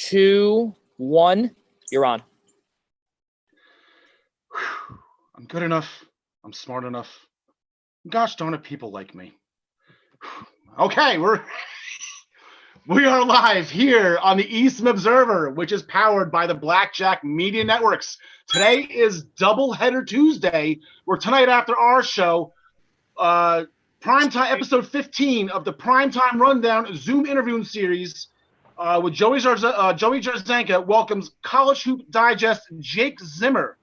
2, 1. You're on. I'm good enough. I'm smart enough. Gosh darn it, people like me. Okay, we are live here on the Eastern Observer, which is powered by the Blackjack Media Networks. Today is Doubleheader Tuesday, where tonight after our show, primetime episode 15 of the Primetime Rundown Zoom interviewing series with Joey Jarzenka welcomes College Hoop Digest Jake Zimmer.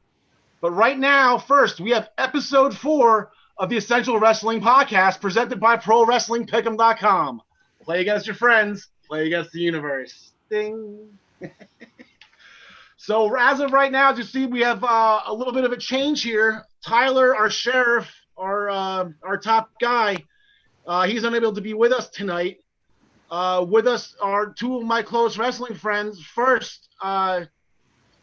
But right now, first, we have episode 4 of the Essential Wrestling Podcast presented by ProWrestlingPick'em.com. Play against your friends, play against the universe. Ding. So as of right now, as you see, we have a little bit of a change here. Tyler, our sheriff, our top guy, he's unable to be with us tonight. With us are two of my close wrestling friends. First,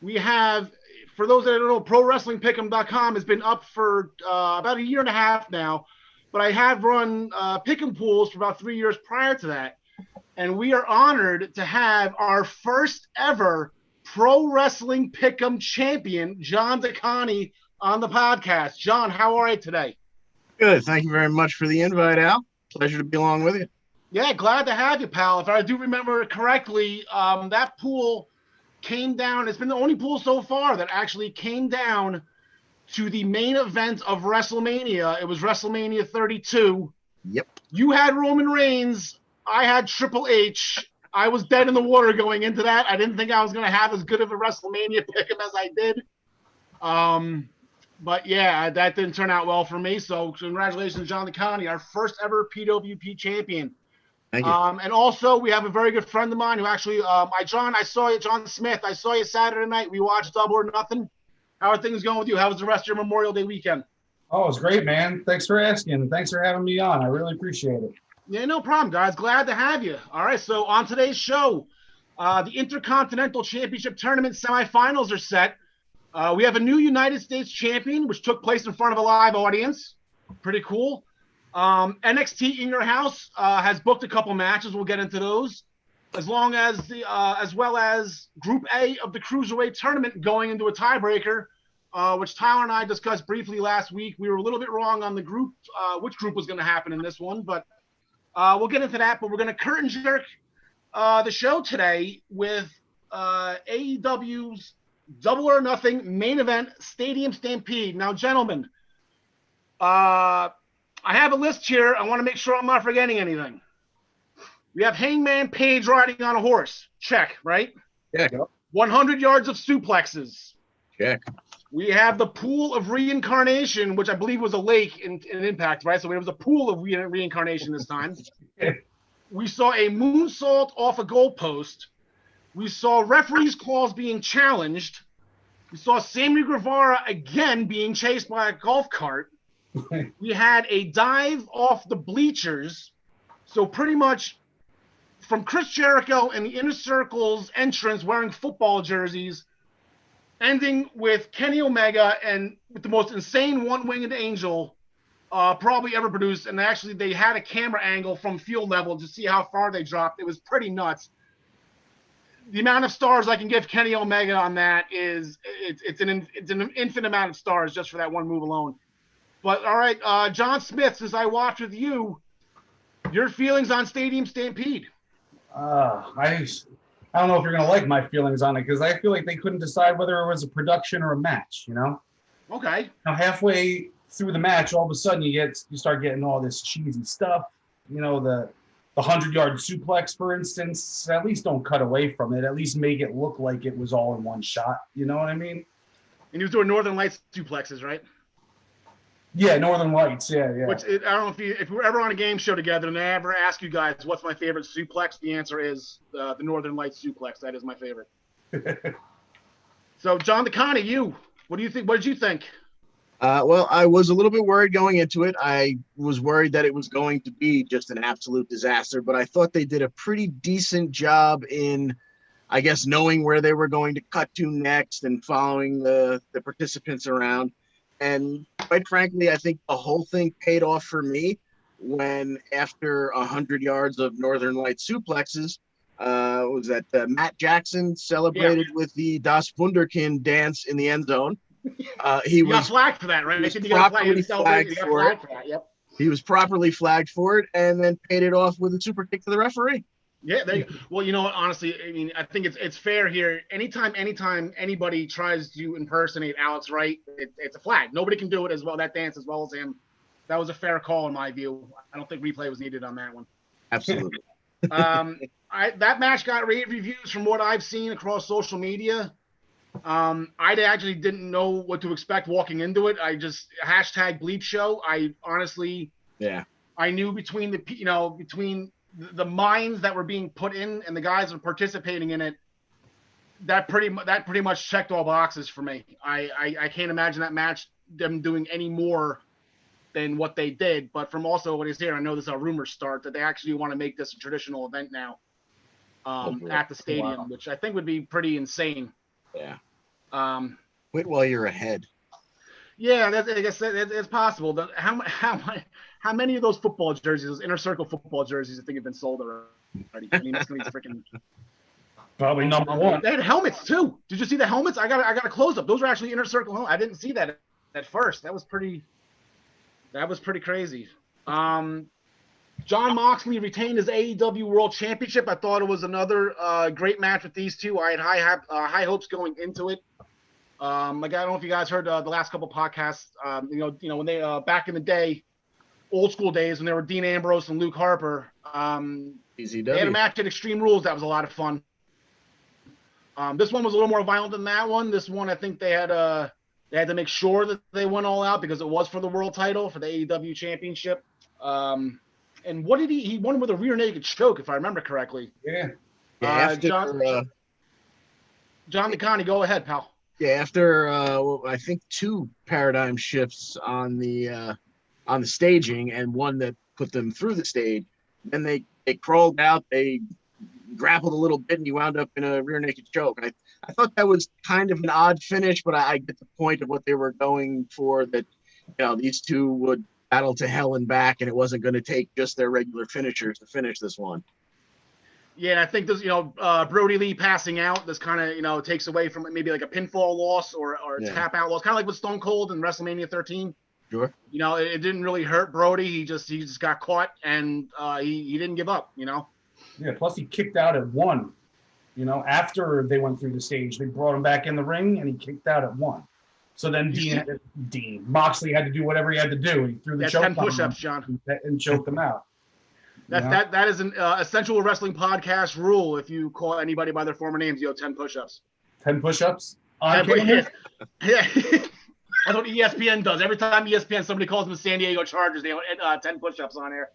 we have, for those that don't know, ProWrestlingPick'em.com has been up for about a year and a half now, but I have run pick'em pools for about 3 years prior to that, and we are honored to have our first ever Pro Wrestling Pick'em champion, John DeConnie, on the podcast. John, how are you today? Good. Thank you very much for the invite, Al. Pleasure to be along with you. Yeah, glad to have you, pal. If I do remember correctly, that pool came down. It's been the only pool so far that actually came down to the main event of WrestleMania. It was WrestleMania 32. Yep. You had Roman Reigns. I had Triple H. I was dead in the water going into that. I didn't think I was going to have as good of a WrestleMania pick'em as I did. But yeah, that didn't turn out well for me. So congratulations, John DeConnie, our first ever PWP champion. Thank you. And also, we have a very good friend of mine who actually, I saw you, John Smith. I saw you Saturday night. We watched Double or Nothing. How are things going with you? How was the rest of your Memorial Day weekend? Oh, it's great, man. Thanks for asking. Thanks for having me on. I really appreciate it. Yeah, no problem, guys. Glad to have you. All right, so on today's show, the Intercontinental Championship Tournament semifinals are set. We have a new United States champion, which took place in front of a live audience. Pretty cool. NXT In Your House has booked a couple matches. We'll get into those, as well as Group A of the Cruiserweight Tournament going into a tiebreaker, which Tyler and I discussed briefly last week. We were a little bit wrong on the group, which group was going to happen in this one, but we'll get into that. But we're going to curtain jerk the show today with AEW's Double or Nothing main event, Stadium Stampede. Now, gentlemen, I have a list here. I want to make sure I'm not forgetting anything. We have Hangman Page riding on a horse. Check, right? Yeah. 100 yards of suplexes. Check. We have the Pool of Reincarnation, which I believe was a lake in Impact, right? So it was a pool of reincarnation this time. We saw a moonsault off a goalpost. We saw referees' calls being challenged. We saw Sammy Guevara again being chased by a golf cart. We had a dive off the bleachers. So pretty much from Chris Jericho and the Inner Circle's entrance wearing football jerseys, ending with Kenny Omega and with the most insane one-winged angel probably ever produced. And actually they had a camera angle from field level to see how far they dropped. It was pretty nuts. The amount of stars I can give Kenny Omega on that is it's an infinite amount of stars just for that one move alone. But all right, John Smith, since I watched with you, your feelings on Stadium Stampede? I don't know if you're gonna like my feelings on it because I feel like they couldn't decide whether it was a production or a match. You know? Okay. Now halfway through the match, all of a sudden you start getting all this cheesy stuff. You know, the 100-yard suplex, for instance. At least don't cut away from it. At least make it look like it was all in one shot. You know what I mean? And he was doing Northern Lights suplexes, right? Yeah, Northern Lights. Yeah. Which I don't know if we're ever on a game show together and I ever ask you guys what's my favorite suplex, the answer is the Northern Lights suplex. That is my favorite. So, John DeConnie, what do you think? What did you think? Well, I was a little bit worried going into it. I was worried that it was going to be just an absolute disaster, but I thought they did a pretty decent job in, I guess, knowing where they were going to cut to next and following the participants around. And quite frankly, I think the whole thing paid off for me when after 100 yards of Northern Light suplexes, was that Matt Jackson celebrated with the Das Wunderkind dance in the end zone. He You got was flagged for that, right? he was You got properly flagged You got for flagged for that. Yep. He was properly flagged for it, and then paid it off with a super kick to the referee. Yeah, well, you know what? Honestly, I mean, I think it's fair here. Anytime anybody tries to impersonate Alex Wright, it's a flag. Nobody can do it as well. That dance as well as him. That was a fair call in my view. I don't think replay was needed on that one. Absolutely. That match got rave reviews from what I've seen across social media. I actually didn't know what to expect walking into it. I just hashtag bleep show. I honestly, I knew between the minds that were being put in and the guys that were participating in it, that pretty much checked all boxes for me. I can't imagine that match them doing any more than what they did. But from also what is here, I know this is how rumors start that they actually want to make this a traditional event now at the stadium, which I think would be pretty insane. Yeah. Quit while you're ahead. Yeah, I guess it's possible. How many of those football jerseys, those inner circle football jerseys, I think have been sold already? I mean, that's gonna be freaking. Probably number one. They had helmets too. Did you see the helmets? I got a close up. Those were actually inner circle helmets. I didn't see that at first. That was pretty crazy. John Moxley retained his AEW World Championship. I thought it was another great match with these two. I had high hopes going into it. Like, I don't know if you guys heard the last couple podcasts. When they back in the day, old school days when they were Dean Ambrose and Luke Harper. ECW. They had a match at Extreme Rules that was a lot of fun. This one was a little more violent than that one. This one, I think they had to make sure that they went all out because it was for the world title, for the AEW Championship. And what did he won with a rear naked choke, if I remember correctly. Yeah. After, John DeConnie, go ahead, pal. Yeah, after I think 2 paradigm shifts on the staging and one that put them through the stage, then they crawled out, they grappled a little bit, and he wound up in a rear naked choke. I thought that was kind of an odd finish, but I get the point of what they were going for, that these two would battle to hell and back, and it wasn't going to take just their regular finishers to finish this one. Yeah, and I think this, Brody Lee passing out, this kind of, takes away from maybe like a pinfall loss or a tap out loss, kind of like with Stone Cold in WrestleMania 13. Sure. It didn't really hurt Brody. He just got caught, and he didn't give up. Yeah. Plus, he kicked out at 1. After they went through the stage, they brought him back in the ring, and he kicked out at 1. So then Dean Moxley had to do whatever he had to do. He threw the choke 10 push-ups, John, and choked him out. That is an essential wrestling podcast rule. If you call anybody by their former names, 10 push-ups. 10 push-ups? Yeah. That's what ESPN does. Every time ESPN somebody calls them the San Diego Chargers, they have 10 push-ups on air.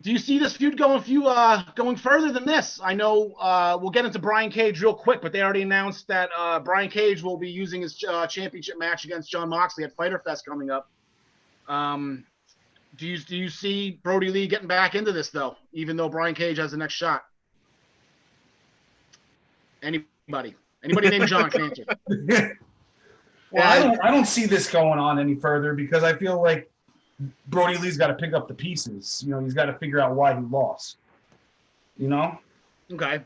Do you see this feud going further than this? I know we'll get into Brian Cage real quick, but they already announced that Brian Cage will be using his championship match against John Moxley at Fyter Fest coming up. Do you see Brody Lee getting back into this though, even though Brian Cage has the next shot? Anybody named John can answer. Well, I don't see this going on any further because I feel like Brody Lee's got to pick up the pieces. He's got to figure out why he lost. Okay.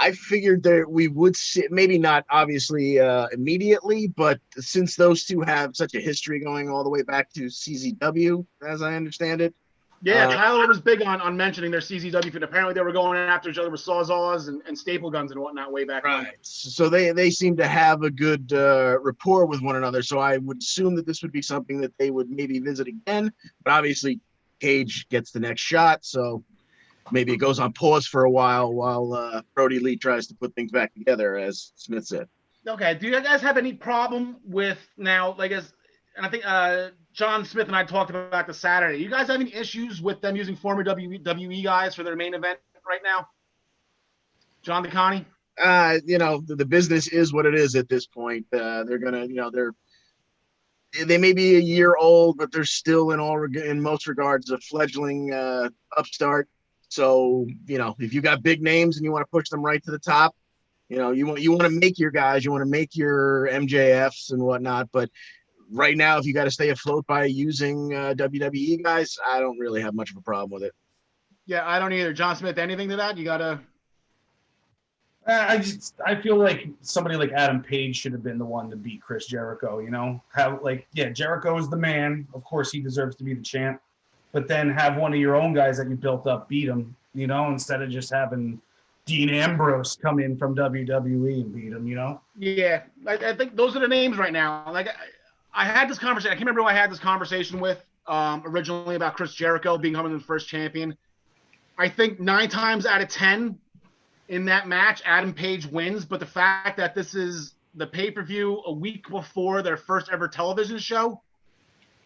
I figured that we would see, maybe not obviously immediately, but since those two have such a history going all the way back to CZW, as I understand it. Yeah, Tyler was big on mentioning their CZW feud. Apparently they were going after each other with sawzalls and staple guns and whatnot way back then. So they seem to have a good rapport with one another. So I would assume that this would be something that they would maybe visit again. But obviously Cage gets the next shot, so maybe it goes on pause for a while Brody Lee tries to put things back together, as Smith said. Okay. Do you guys have any problem with now, and I think John Smith and I talked about this Saturday. You guys have any issues with them using former WWE guys for their main event right now? John DeConnie? The business is what it is at this point. They're gonna, they may be a year old, but they're still in most regards a fledgling upstart. So, if you got big names and you want to push them right to the top, you want to make your guys, you want to make your MJFs and whatnot. But right now, if you got to stay afloat by using WWE guys, I don't really have much of a problem with it. Yeah, I don't either. John Smith, anything to that? You gotta. I feel like somebody like Adam Page should have been the one to beat Chris Jericho. Jericho is the man. Of course, he deserves to be the champ. But then have one of your own guys that you built up beat him. Instead of just having Dean Ambrose come in from WWE and beat him. Yeah, I think those are the names right now. Like I had this conversation. I can't remember who I had this conversation with originally about Chris Jericho becoming the first champion. I think 9 times out of 10 in that match, Adam Page wins. But the fact that this is the pay-per-view a week before their first ever television show,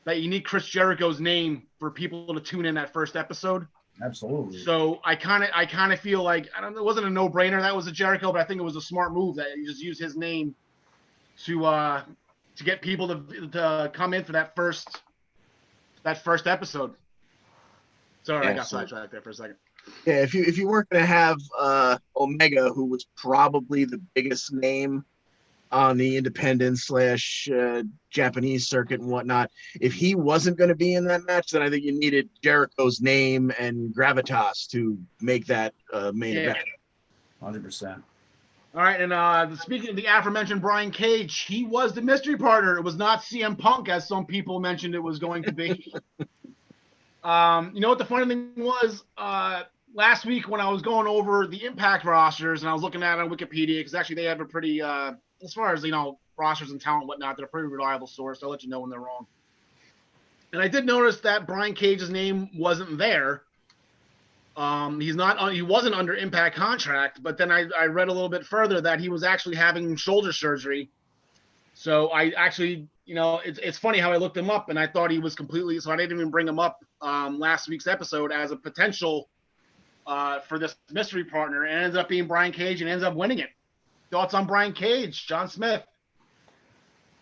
that you need Chris Jericho's name for people to tune in that first episode. Absolutely. So I kind of feel like, I don't know, it wasn't a no-brainer that was a Jericho, but I think it was a smart move that you just use his name to get people to come in for that first episode. Sorry, I got sidetracked there for a second. Yeah, if you weren't going to have Omega, who was probably the biggest name on the independent / Japanese circuit and whatnot, if he wasn't going to be in that match, then I think you needed Jericho's name and gravitas to make that main event. 100%. All right, and speaking of the aforementioned Brian Cage, he was the mystery partner. It was not CM Punk, as some people mentioned it was going to be. You know what the funny thing was? Last week when I was going over the Impact rosters and I was looking at it on Wikipedia, because actually they have a pretty, as far as, rosters and talent and whatnot, they're a pretty reliable source. I'll let you know when they're wrong. And I did notice that Brian Cage's name wasn't there. He wasn't under Impact contract, but then I read a little bit further that he was actually having shoulder surgery. So I actually, it's funny how I looked him up and I thought he was completely, so I didn't even bring him up last week's episode as a potential for this mystery partner, and it ends up being Brian Cage and ends up winning it. Thoughts on Brian Cage, John Smith?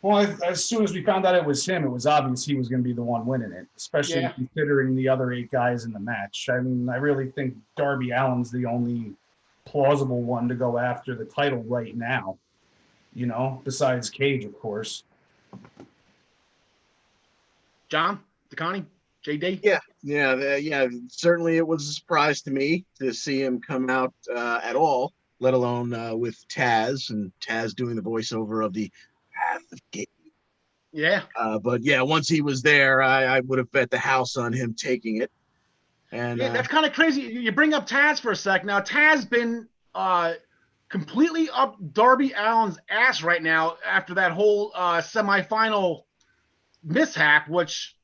Well, as soon as we found out it was him, it was obvious he was going to be the one winning it, especially considering the other 8 guys in the match. I mean, I really think Darby Allin's the only plausible one to go after the title right now, besides Cage, of course. John, DeConnie, JD? Yeah. Certainly it was a surprise to me to see him come out at all, let alone with Taz, and Taz doing the voiceover of the Path of Gain. Yeah. But yeah, once he was there, I would have bet the house on him taking it. And yeah, that's kind of crazy. You bring up Taz for a sec. Now, Taz been completely up Darby Allin's ass right now after that whole semifinal mishap, which,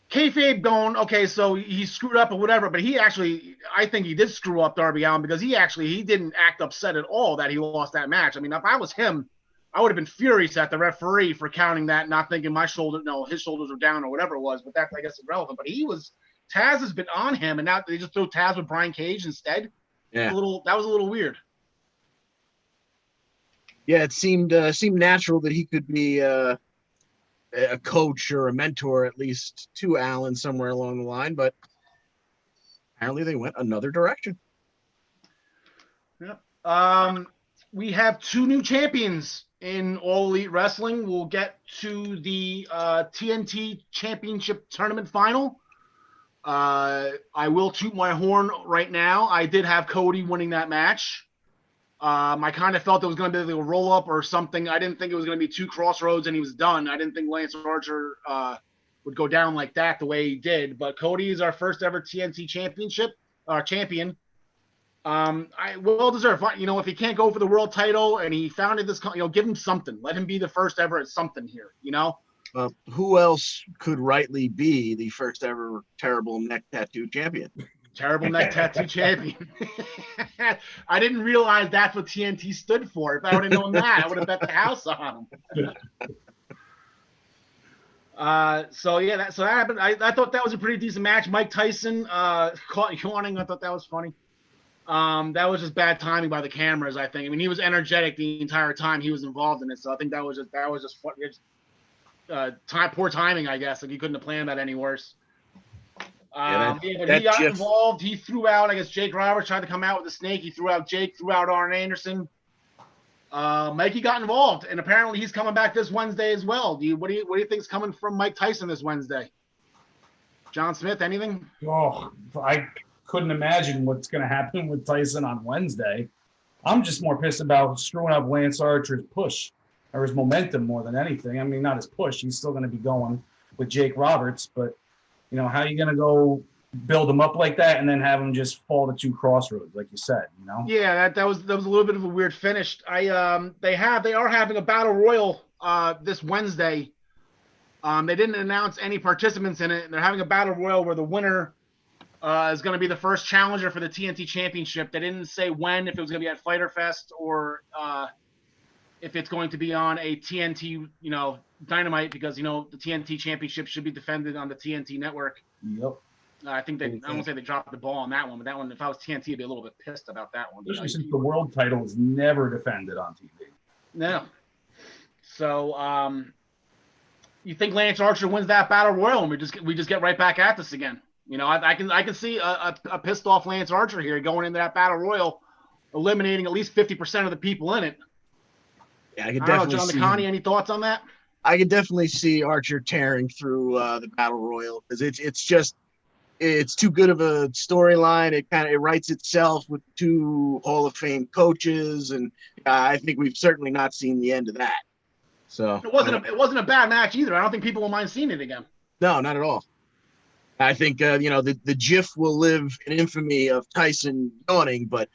kayfabe going, okay, so he screwed up or whatever, but I think he did screw up Darby Allin, because he didn't act upset at all that he lost that match. I mean, if I was him, I would have been furious at the referee for counting that, not thinking his shoulders were down or whatever it was, but that's, I guess, irrelevant. But Taz has been on him, and now they just throw Taz with Brian Cage instead. Yeah. That was a little weird. Yeah, it seemed natural that he could be a coach or a mentor, at least, to Allen somewhere along the line, but apparently they went another direction. Yep. We have 2 new champions in All Elite Wrestling. We'll get to the TNT Championship Tournament Final. I will toot my horn right now. I did have Cody winning that match. I kind of felt it was going to be a roll-up or something. I didn't think it was going to be 2 crossroads and he was done. I didn't think Lance Archer would go down like that the way he did. But Cody is our first ever TNT champion. I well deserved. If he can't go for the world title and he founded this, give him something. Let him be the first ever at something here. Who else could rightly be the first ever terrible neck tattoo champion? Terrible neck tattoo champion. I didn't realize that's what TNT stood for. If I would have known that, I would have bet the house on him. So that happened. I thought that was a pretty decent match. Mike Tyson caught yawning. I thought that was funny. That was just bad timing by the cameras, I think. I mean, he was energetic the entire time he was involved in it. So I think that was just poor timing, I guess. Like, he couldn't have planned that any worse. But he got involved. He threw out, I guess, Jake Roberts tried to come out with the snake. He threw out Jake, threw out Arn Anderson. Mikey got involved, and apparently he's coming back this Wednesday as well. What do you think is coming from Mike Tyson this Wednesday? John Smith, anything? Oh, I couldn't imagine what's going to happen with Tyson on Wednesday. I'm just more pissed about screwing up Lance Archer's push or his momentum more than anything. I mean, not his push. He's still going to be going with Jake Roberts, but how are you going to go build him up like that and then have him just fall to two crossroads, like you said, Yeah, that was a little bit of a weird finish. They are having a battle royal this Wednesday. They didn't announce any participants in it. They're having a battle royal where the winner is going to be the first challenger for the TNT Championship. They didn't say when, if it was going to be at Fyter Fest or if it's going to be on a TNT, Dynamite, because the TNT Championship should be defended on the TNT network. Yep. I think I won't say they dropped the ball on that one, but that one, if I was TNT, I'd be a little bit pissed about that one. Especially since the world title is never defended on TV. No. So, you think Lance Archer wins that battle royal, and we just get right back at this again? I can see a pissed off Lance Archer here going into that battle royal, eliminating at least 50% of the people in it. Yeah, I could I definitely don't know, John see. DeConnie, any thoughts on that? I could definitely see Archer tearing through the battle royal because it's too good of a storyline. It writes itself with two Hall of Fame coaches, and I think we've certainly not seen the end of that. So It wasn't a bad match either. I don't think people will mind seeing it again. no, not at all. I think the GIF will live in infamy of Tyson yawning, but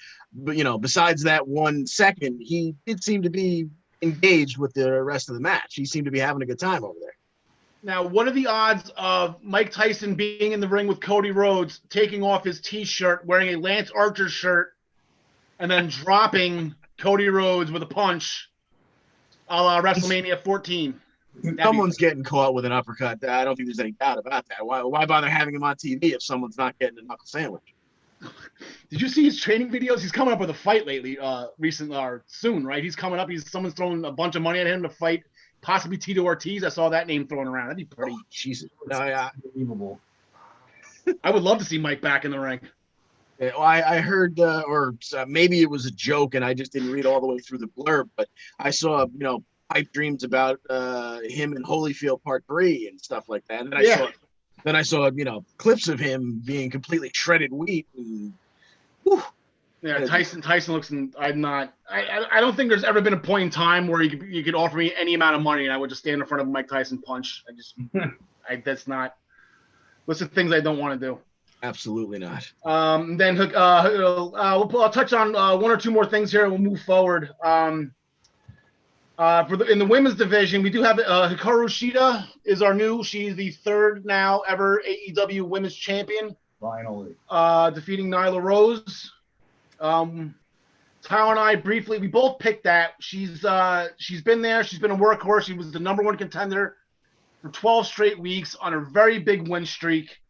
besides that 1 second, he did seem to be engaged with the rest of the match. He seemed to be having a good time over there. Now, what are the odds of Mike Tyson being in the ring with Cody Rhodes, taking off his T-shirt, wearing a Lance Archer shirt, and then dropping Cody Rhodes with a punch, a la WrestleMania 14? Someone's getting caught with an uppercut. I don't think there's any doubt about that. Why bother having him on TV if someone's not getting a knuckle sandwich? Did you see his training videos? He's coming up with a fight lately, recently or soon, right? He's coming up. Someone's throwing a bunch of money at him to fight possibly Tito Ortiz. I saw that name thrown around. That'd be pretty. Oh, Jesus. No, yeah. Unbelievable. I would love to see Mike back in the ring. Well, I heard, maybe it was a joke, and I just didn't read all the way through the blurb. But I saw, pipe dreams about him in Holyfield Part 3 and stuff like that. And then I saw, clips of him being completely shredded wheat. And, yeah, Tyson looks. I don't think there's ever been a point in time where you could offer me any amount of money and I would just stand in front of Mike Tyson punch. That's not. List of things I don't want to do. Absolutely not. Then I'll touch on one or two more things here and we'll move forward. In the women's division, we do have Hikaru Shida is our she's the third now ever AEW women's champion. Finally. Defeating Nyla Rose. Tyler and I briefly, we both picked that. She's been there. She's been a workhorse. She was the number one contender for 12 straight weeks on a very big win streak.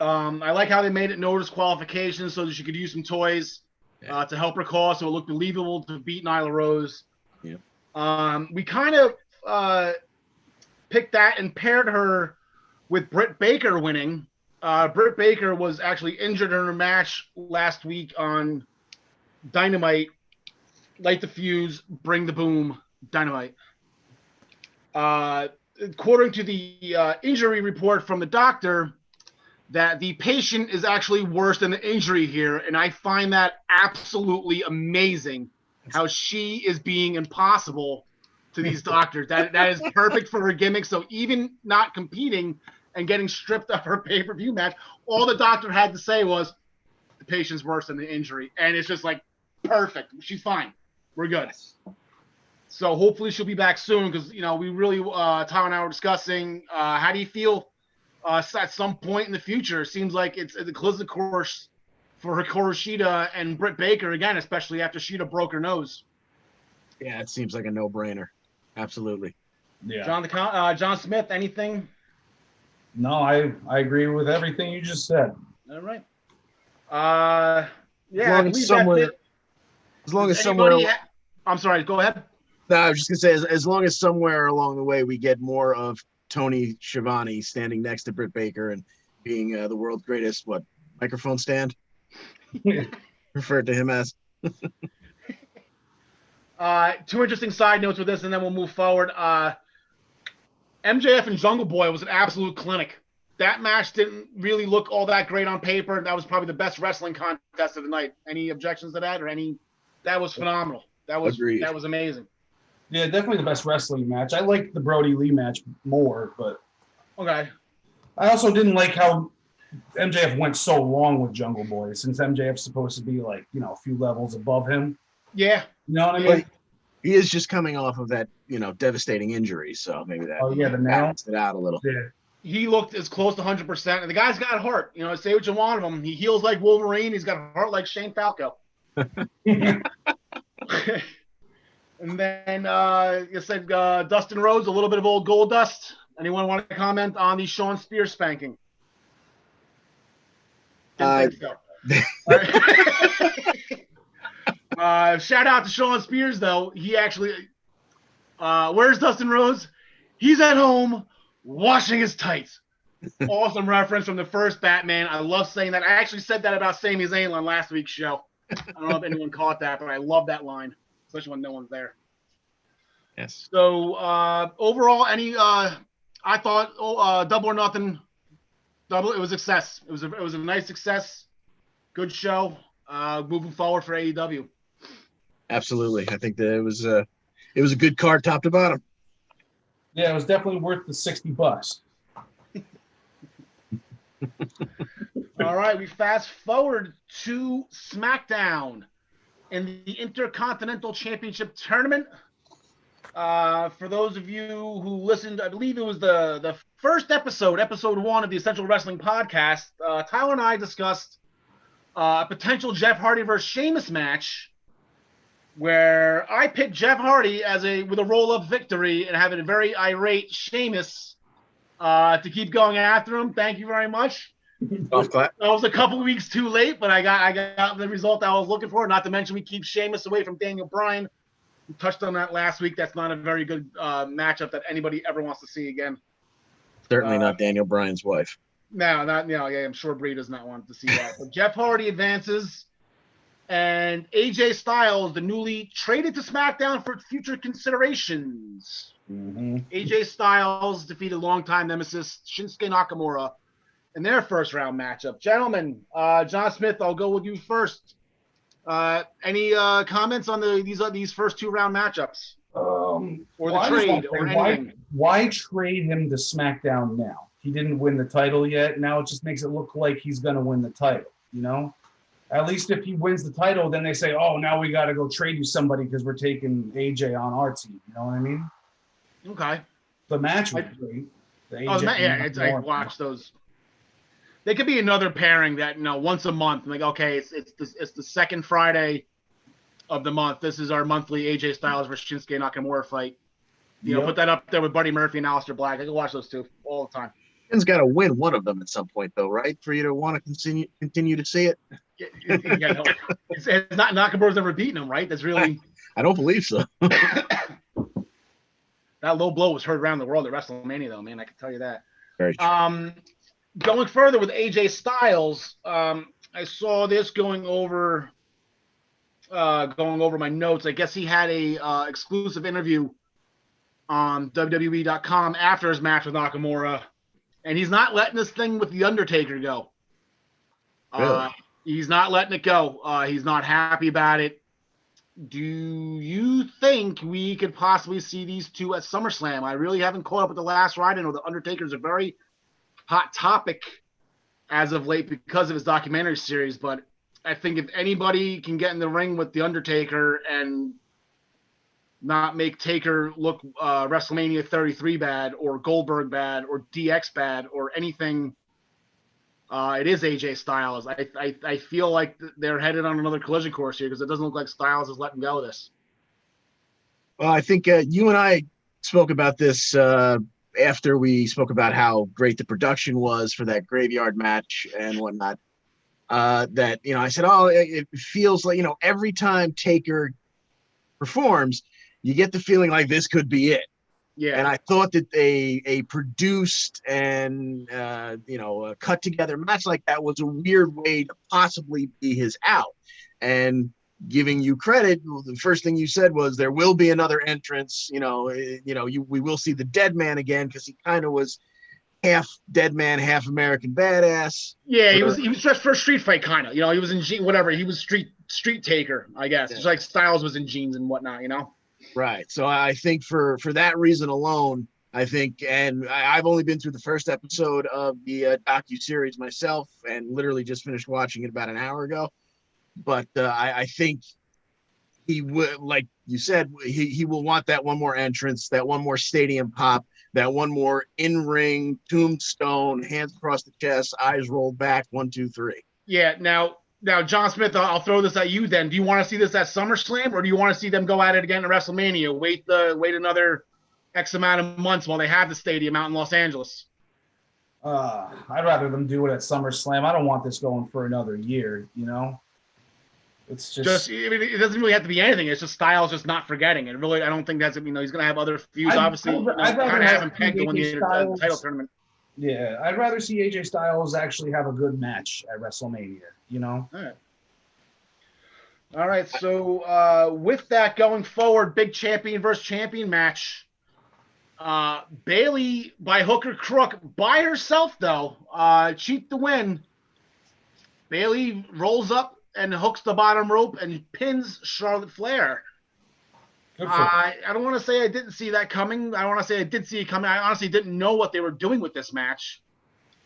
I like how they made it no disqualification so that she could use some toys to help her cause, so it looked believable to beat Nyla Rose. Yeah. We kind of picked that and paired her with Britt Baker winning. Britt Baker was actually injured in her match last week on Dynamite. Light the fuse, bring the boom, Dynamite. According to the injury report from the doctor, that the patient is actually worse than the injury here, and I find that absolutely amazing. How she is being impossible to these doctors. That is perfect for her gimmick. So even not competing and getting stripped of her pay-per-view match, all the doctor had to say was the patient's worse than the injury. And it's just like perfect. She's fine. We're good. So hopefully she'll be back soon because, we really, Tom and I were discussing how do you feel at some point in the future? It seems like it's the collision course for Hikaru Shida and Britt Baker again, especially after Shida broke her nose. Yeah, it seems like a no-brainer. Absolutely. Yeah. John Smith, anything? No, I agree with everything you just said. All right. I'm sorry. Go ahead. No, I was just gonna say, as long as somewhere along the way we get more of Tony Schiavone standing next to Britt Baker and being the world's greatest microphone stand. Referred to him as. Two interesting side notes with this, and then we'll move forward. MJF and Jungle Boy was an absolute clinic. that match didn't really look all that great on paper. That was probably the best wrestling contest of the night. Any objections to that, or any? That was phenomenal. Agreed. That was amazing. Yeah, definitely the best wrestling match. I liked the Brody Lee match more, but Okay. I also didn't like how MJF went so long with Jungle Boy, since MJF's supposed to be like, a few levels above him. Yeah. You know what I mean? But he is just coming off of that, devastating injury, so maybe that The nail. balanced it out a little. Yeah. He looked as close to 100%. And the guy's got heart. Say what you want of him. He heals like Wolverine. He's got heart like Shane Falco. And then you said Dustin Rhodes, a little bit of old gold dust. Anyone want to comment on the Sean Spears spanking? Didn't think so. Shout out to Sean Spears, though. He actually, where's Dustin Rhodes? He's at home washing his tights. Awesome reference from the first Batman. I love saying that. I actually said that about Sami Zayn on last week's show. I don't know if anyone caught that, but I love that line, especially when no one's there. Yes. So overall, I thought Double or Nothing. It was a success. It was a nice success. Good show. Moving forward for AEW. Absolutely. I think that it was a good card top to bottom. Yeah, it was definitely worth the $60. All right, we fast forward to SmackDown in the Intercontinental Championship Tournament. For those of you who listened, I believe it was the first episode 1 of the Essential Wrestling Podcast. Tyler and I discussed a potential Jeff Hardy versus Sheamus match, where I picked Jeff Hardy with a roll-up victory and having a very irate Sheamus to keep going after him. Thank you very much. Golf clap. I was a couple weeks too late, but I got the result I was looking for. Not to mention we keep Sheamus away from Daniel Bryan. We touched on that last week. That's not a very good matchup that anybody ever wants to see again. Certainly not Daniel Bryan's wife. No, I'm sure Brie does not want to see that. But Jeff Hardy advances, and AJ Styles, the newly traded to SmackDown for future considerations. Mm-hmm. AJ Styles defeated longtime nemesis Shinsuke Nakamura in their first round matchup. Gentlemen, John Smith, I'll go with you first. Any comments on these first 2 round matchups? Or the trade or anything? Why trade him to SmackDown now? He didn't win the title yet. Now it just makes it look like he's going to win the title, At least if he wins the title, then they say, oh, now we got to go trade you somebody because we're taking AJ on our team. You know what I mean? Okay. The match was great. I watched those. They could be another pairing that once a month. Like, okay, it's the second Friday of the month. This is our monthly AJ Styles versus Shinsuke Nakamura fight. Put that up there with Buddy Murphy and Aleister Black. I can watch those 2 all the time. He's got to win one of them at some point, though, right? For you to want to continue to see it. It's not Nakamura's never beaten him, right? That's really. I don't believe so. That low blow was heard around the world at WrestleMania, though, man. I can tell you that. Very true. Going further with AJ Styles, I saw this going over my notes. I guess he had a exclusive interview on WWE.com after his match with Nakamura, and he's not letting this thing with The Undertaker go. Really? He's not letting it go. He's not happy about it. Do you think we could possibly see these 2 at SummerSlam? I really haven't caught up with the last ride. I know The Undertaker's a very hot topic as of late because of his documentary series, but I think if anybody can get in the ring with The Undertaker and not make Taker look WrestleMania 33 bad or Goldberg bad or DX bad or anything, it is AJ Styles. I feel like they're headed on another collision course here because it doesn't look like Styles is letting go of this. Well, I think you and I spoke about this after we spoke about how great the production was for that graveyard match and whatnot. That, I said, it feels like, every time Taker performs, you get the feeling like this could be it. Yeah. And I thought that a produced and, a cut together match like that was a weird way to possibly be his out. And giving you credit, the first thing you said was there will be another entrance. We will see the dead man again because he kind of was half dead man, half American badass. Yeah, he was dressed for a street fight, kind of. You know, he was in whatever. He was street taker, I guess. Yeah. Just like Styles was in jeans and whatnot. You know. Right. So I think for that reason alone, I think, and I've only been through the first episode of the docu-series myself, and literally just finished watching it about an hour ago. But I think he would, like you said, he will want that one more entrance, that one more stadium pop, that one more in-ring tombstone, hands across the chest, eyes rolled back, 1, 2, 3. Yeah. Now, John Smith, I'll throw this at you. Then, do you want to see this at SummerSlam, or do you want to see them go at it again at WrestleMania? Wait another X amount of months while they have the stadium out in Los Angeles. I'd rather them do it at SummerSlam. I don't want this going for another year. You know, it's just I mean, it doesn't really have to be anything. It's just Styles just not forgetting it. Really, I don't think that's, he's going to have other feuds. Obviously, I'd rather kind of has him pegged to win the Styles. title tournament. Yeah, I'd rather see AJ Styles actually have a good match at WrestleMania. You know. All right. So with that going forward, big champion versus champion match. Bayley by hook or crook by herself though. Cheat to win. Bayley rolls up and hooks the bottom rope and pins Charlotte Flair. I don't want to say I didn't see that coming. I want to say I did see it coming. I honestly didn't know what they were doing with this match.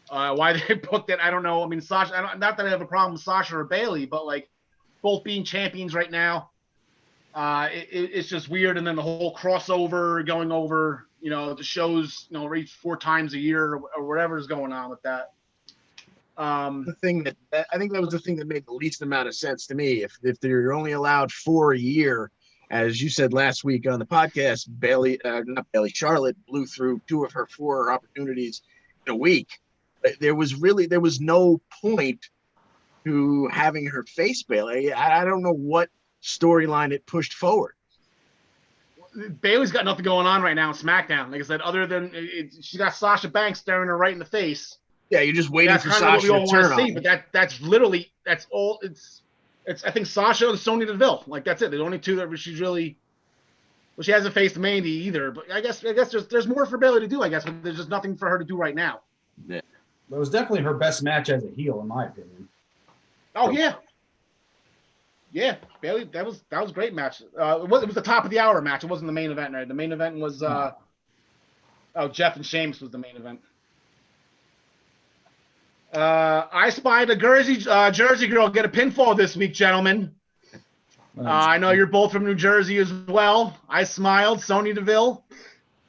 Why they booked it, I don't know. I mean, Sasha. Not that I have a problem with Sasha or Bayley, but like both being champions right now, it's just weird. And then the whole crossover going over, the shows, reach 4 times a year or whatever is going on with that. The thing that I think that was the thing that made the least amount of sense to me. If they're only allowed 4 a year, as you said last week on the podcast, Charlotte blew through 2 of her 4 opportunities in a week. There was no point to having her face Bayley. I don't know what storyline it pushed forward. Bayley's got nothing going on right now in SmackDown. Like I said, other than she got Sasha Banks staring her right in the face. Yeah, you're just waiting for Sasha to turn on. But that's all. It's I think Sasha and Sonya Deville. Like that's it. The only 2 that she's really. Well, she hasn't faced Mandy either. But I guess there's more for Bayley to do. I guess, but there's just nothing for her to do right now. Yeah. It was definitely her best match as a heel, in my opinion. Oh yeah. Yeah, Bayley, that was a great match. It was the top of the hour match. It wasn't the main event, right? The main event was Jeff and Sheamus was the main event. I spied a Jersey girl get a pinfall this week, gentlemen. I know you're both from New Jersey as well. I smiled, Sonya Deville.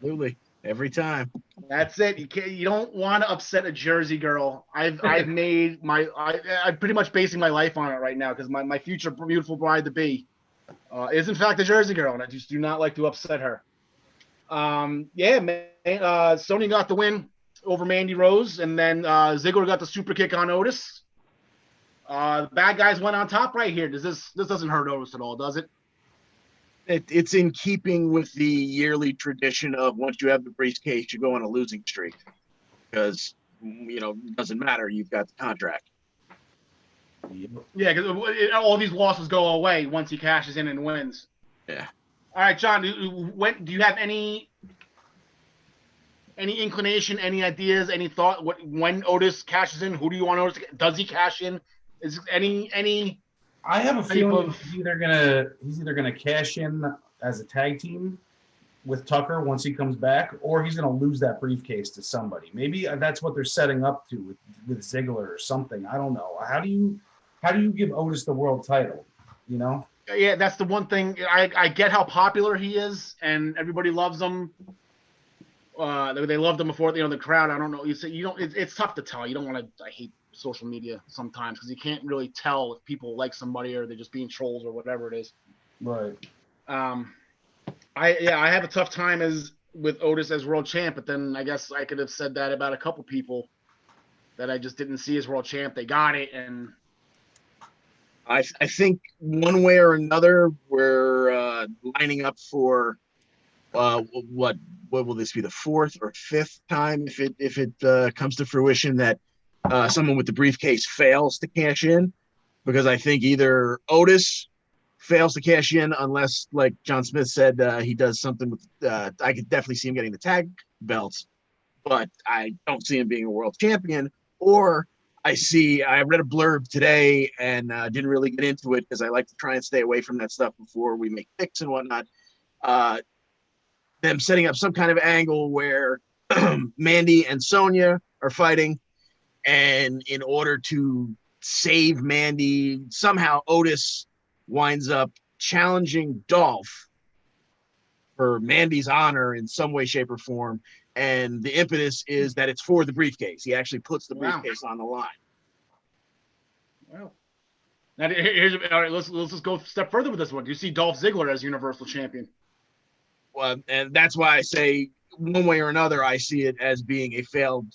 Absolutely, every time. That's it. You don't want to upset a Jersey girl. I'm pretty much basing my life on it right now because my future beautiful bride to be is in fact a Jersey girl, and I just do not like to upset her. Sonya got the win over Mandy Rose, and then Ziggler got the super kick on Otis. The bad guys went on top right here. This doesn't hurt Otis at all, does it? It's in keeping with the yearly tradition of once you have the briefcase, you go on a losing streak because, it doesn't matter. You've got the contract. Yeah, because all these losses go away once he cashes in and wins. Yeah. All right, John, do you have any inclination, any ideas, any thought when Otis cashes in? Who do you want Otis to, does he cash in? Is any I have a feeling he's either gonna cash in as a tag team with Tucker once he comes back, or he's gonna lose that briefcase to somebody. Maybe that's what they're setting up to with Ziggler or something. I don't know. How do you give Otis the world title? Yeah, that's the one thing. I get how popular he is, and everybody loves him. They loved him before. The crowd. I don't know. It's tough to tell. You don't want to. I hate social media sometimes because you can't really tell if people like somebody or they're just being trolls or whatever it is. Right. I have a tough time with Otis as world champ, but then I guess I could have said that about a couple people that I just didn't see as world champ. They got it, and I think one way or another we're lining up for what will this be, the 4th or 5th time if it comes to fruition that someone with the briefcase fails to cash in, because I think either Otis fails to cash in unless, like John Smith said, he does something with I could definitely see him getting the tag belts, but I don't see him being a world champion. Or I read a blurb today and didn't really get into it because I like to try and stay away from that stuff before we make picks and whatnot. Them setting up some kind of angle where Mandy and Sonya are fighting, and in order to save Mandy, somehow Otis winds up challenging Dolph for Mandy's honor in some way, shape, or form. And the impetus is that it's for the briefcase. He actually puts the briefcase on the line. Wow. Now, here's all right. Let's just go a step further with this one. Do you see Dolph Ziggler as Universal Champion? Well, and that's why I say one way or another, I see it as being a failed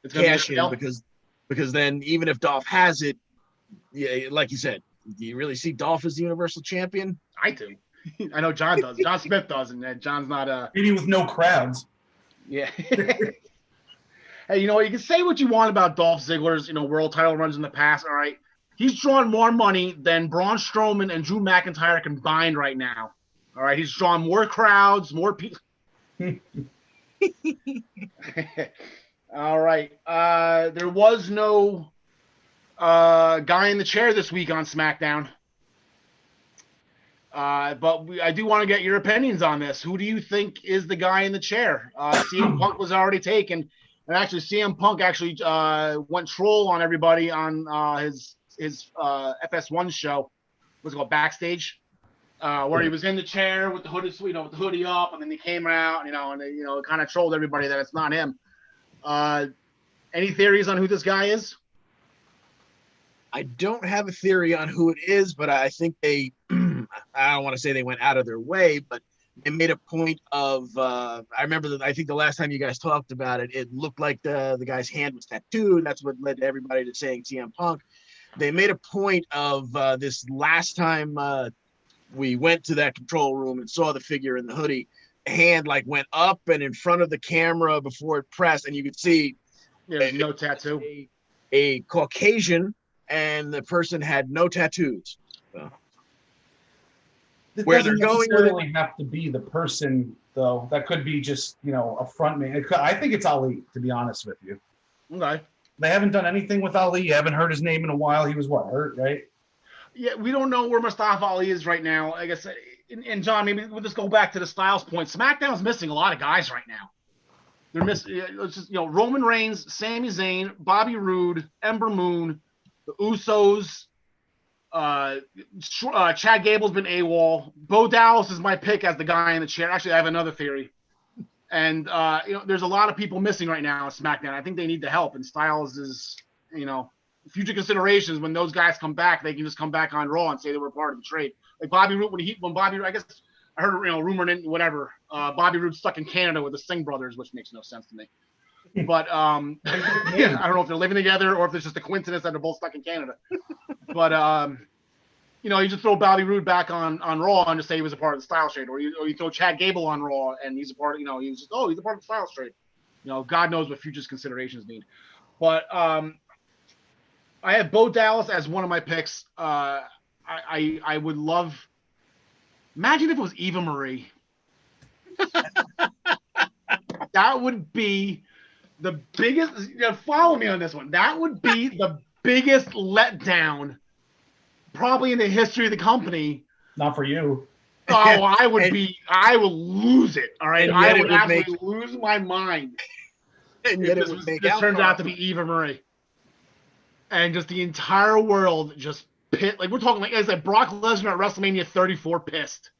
cash in because then even if Dolph has it, yeah, like you said, do you really see Dolph as the Universal Champion? I do. I know John does. John Smith does, and John's not maybe with no crowds. Yeah. Hey, you can say what you want about Dolph Ziggler's, world title runs in the past. All right. He's drawn more money than Braun Strowman and Drew McIntyre combined right now. All right. He's drawn more crowds, more people. All right. There was no guy in the chair this week on SmackDown. But I do want to get your opinions on this. Who do you think is the guy in the chair? CM Punk was already taken. And actually, CM Punk actually went troll on everybody on his FS1 show. What's it called? Backstage. Where he was in the chair with the hoodie up, and then he came out, and kind of trolled everybody that it's not him. Any theories on who this guy is? I don't have a theory on who it is, but I think they, I don't want to say they went out of their way, but they made a point of, I remember I think the last time you guys talked about it, it looked like the guy's hand was tattooed. That's what led everybody to saying CM Punk. They made a point of this last time we went to that control room and saw the figure in the hoodie, hand went up and in front of the camera before it pressed, and you could see no tattoo. A Caucasian, and the person had no tattoos. So. It Where doesn't they're going necessarily with it, have to be the person, though. That could be just, a front man. I think it's Ali, to be honest with you. Okay. They haven't done anything with Ali. You haven't heard his name in a while. He was hurt, right? Yeah, we don't know where Mustafa Ali is right now. I guess, and John, maybe we'll just go back to the Styles point. SmackDown's missing a lot of guys right now. They're missing, it's just, Roman Reigns, Sami Zayn, Bobby Roode, Ember Moon, the Usos. Chad Gable's been AWOL. Bo Dallas is my pick as the guy in the chair. Actually, I have another theory. And, there's a lot of people missing right now at SmackDown. I think they need the help. And Styles is, future considerations. When those guys come back, they can just come back on Raw and say they were part of the trade. Like Bobby Roode, when Bobby Roode, I guess I heard, rumored in whatever. Bobby Roode stuck in Canada with the Singh brothers, which makes no sense to me. But I don't know if they're living together or if it's just a coincidence that they're both stuck in Canada. But you just throw Bobby Roode back on Raw and just say he was a part of the Styles trade, or you throw Chad Gable on Raw and he's a part of, he's a part of the Styles trade. God knows what futures considerations mean. But I have Bo Dallas as one of my picks. I would love. Imagine if it was Eva Marie. That would be the biggest. Follow me on this one. That would be the biggest letdown, probably in the history of the company. Not for you. Oh, I will lose it. All right, I would absolutely lose my mind. And yet this turns out to be Eva Marie, and just the entire world just pit. Like we're talking like Brock Lesnar at WrestleMania 34 pissed.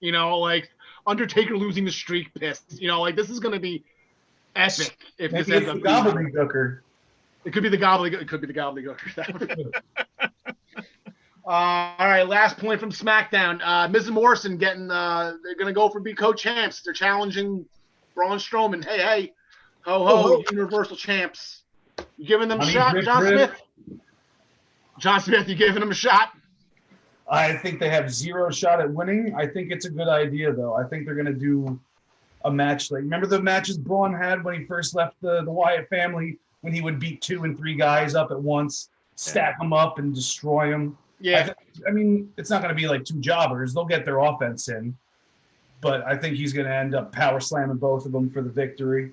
Undertaker losing the streak pissed. This is going to be epic if Maybe this ends up being gobbledygooker. It could be the gobbledygook. It could be the gobbledygooker. That would be all right, last point from SmackDown. Miz and Morrison getting they're gonna go for be co-champs. They're challenging Braun Strowman. Hey, ho, Universal champs. You giving them a shot, John Smith? John Smith, you giving them a shot? I think they have zero shot at winning. I think it's a good idea, though. I think they're gonna do a match remember the matches Braun had when he first left the Wyatt family, when he would beat 2 and 3 guys up at once, stack them up and destroy them. Yeah. I mean, it's not going to be like 2 jobbers. They'll get their offense in. But I think he's going to end up power slamming both of them for the victory.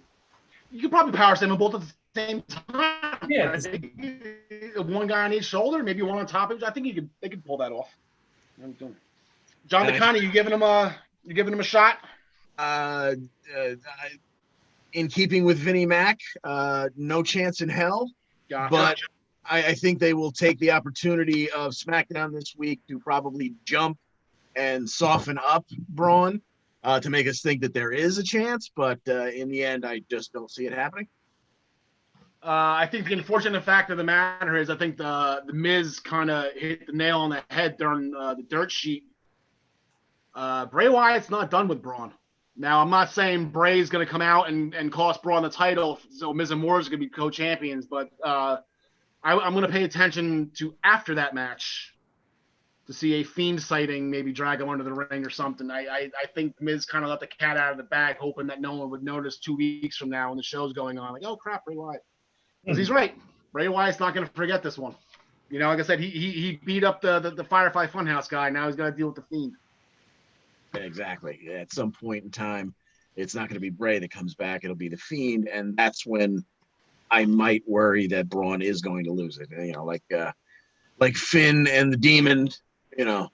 You could probably power slam them both at the same time. Yeah, right? One guy on each shoulder, maybe one on top of each. I think they could pull that off. John DeConnie, you giving him a shot? In keeping with Vinnie Mac, no chance in hell. Gotcha. But I think they will take the opportunity of SmackDown this week to probably jump and soften up Braun to make us think that there is a chance. But in the end, I just don't see it happening. I think the unfortunate fact of the matter is I think the Miz kind of hit the nail on the head during the dirt sheet. Bray Wyatt's not done with Braun. Now, I'm not saying Bray's going to come out and cost Braun the title, so Miz and Moore's going to be co-champions, but I'm going to pay attention to after that match to see a Fiend sighting, maybe drag him under the ring or something. I think Miz kind of let the cat out of the bag, hoping that no one would notice 2 weeks from now when the show's going on. Like, oh, crap, Bray Wyatt. Because he's right. Bray Wyatt's not going to forget this one. You know, like I said, he beat up the Firefly Funhouse guy. Now he's got to deal with the Fiend. Exactly. At some point in time, it's not going to be Bray that comes back. It'll be the Fiend, and that's when I might worry that Braun is going to lose it. You know, like Finn and the Demon. You know,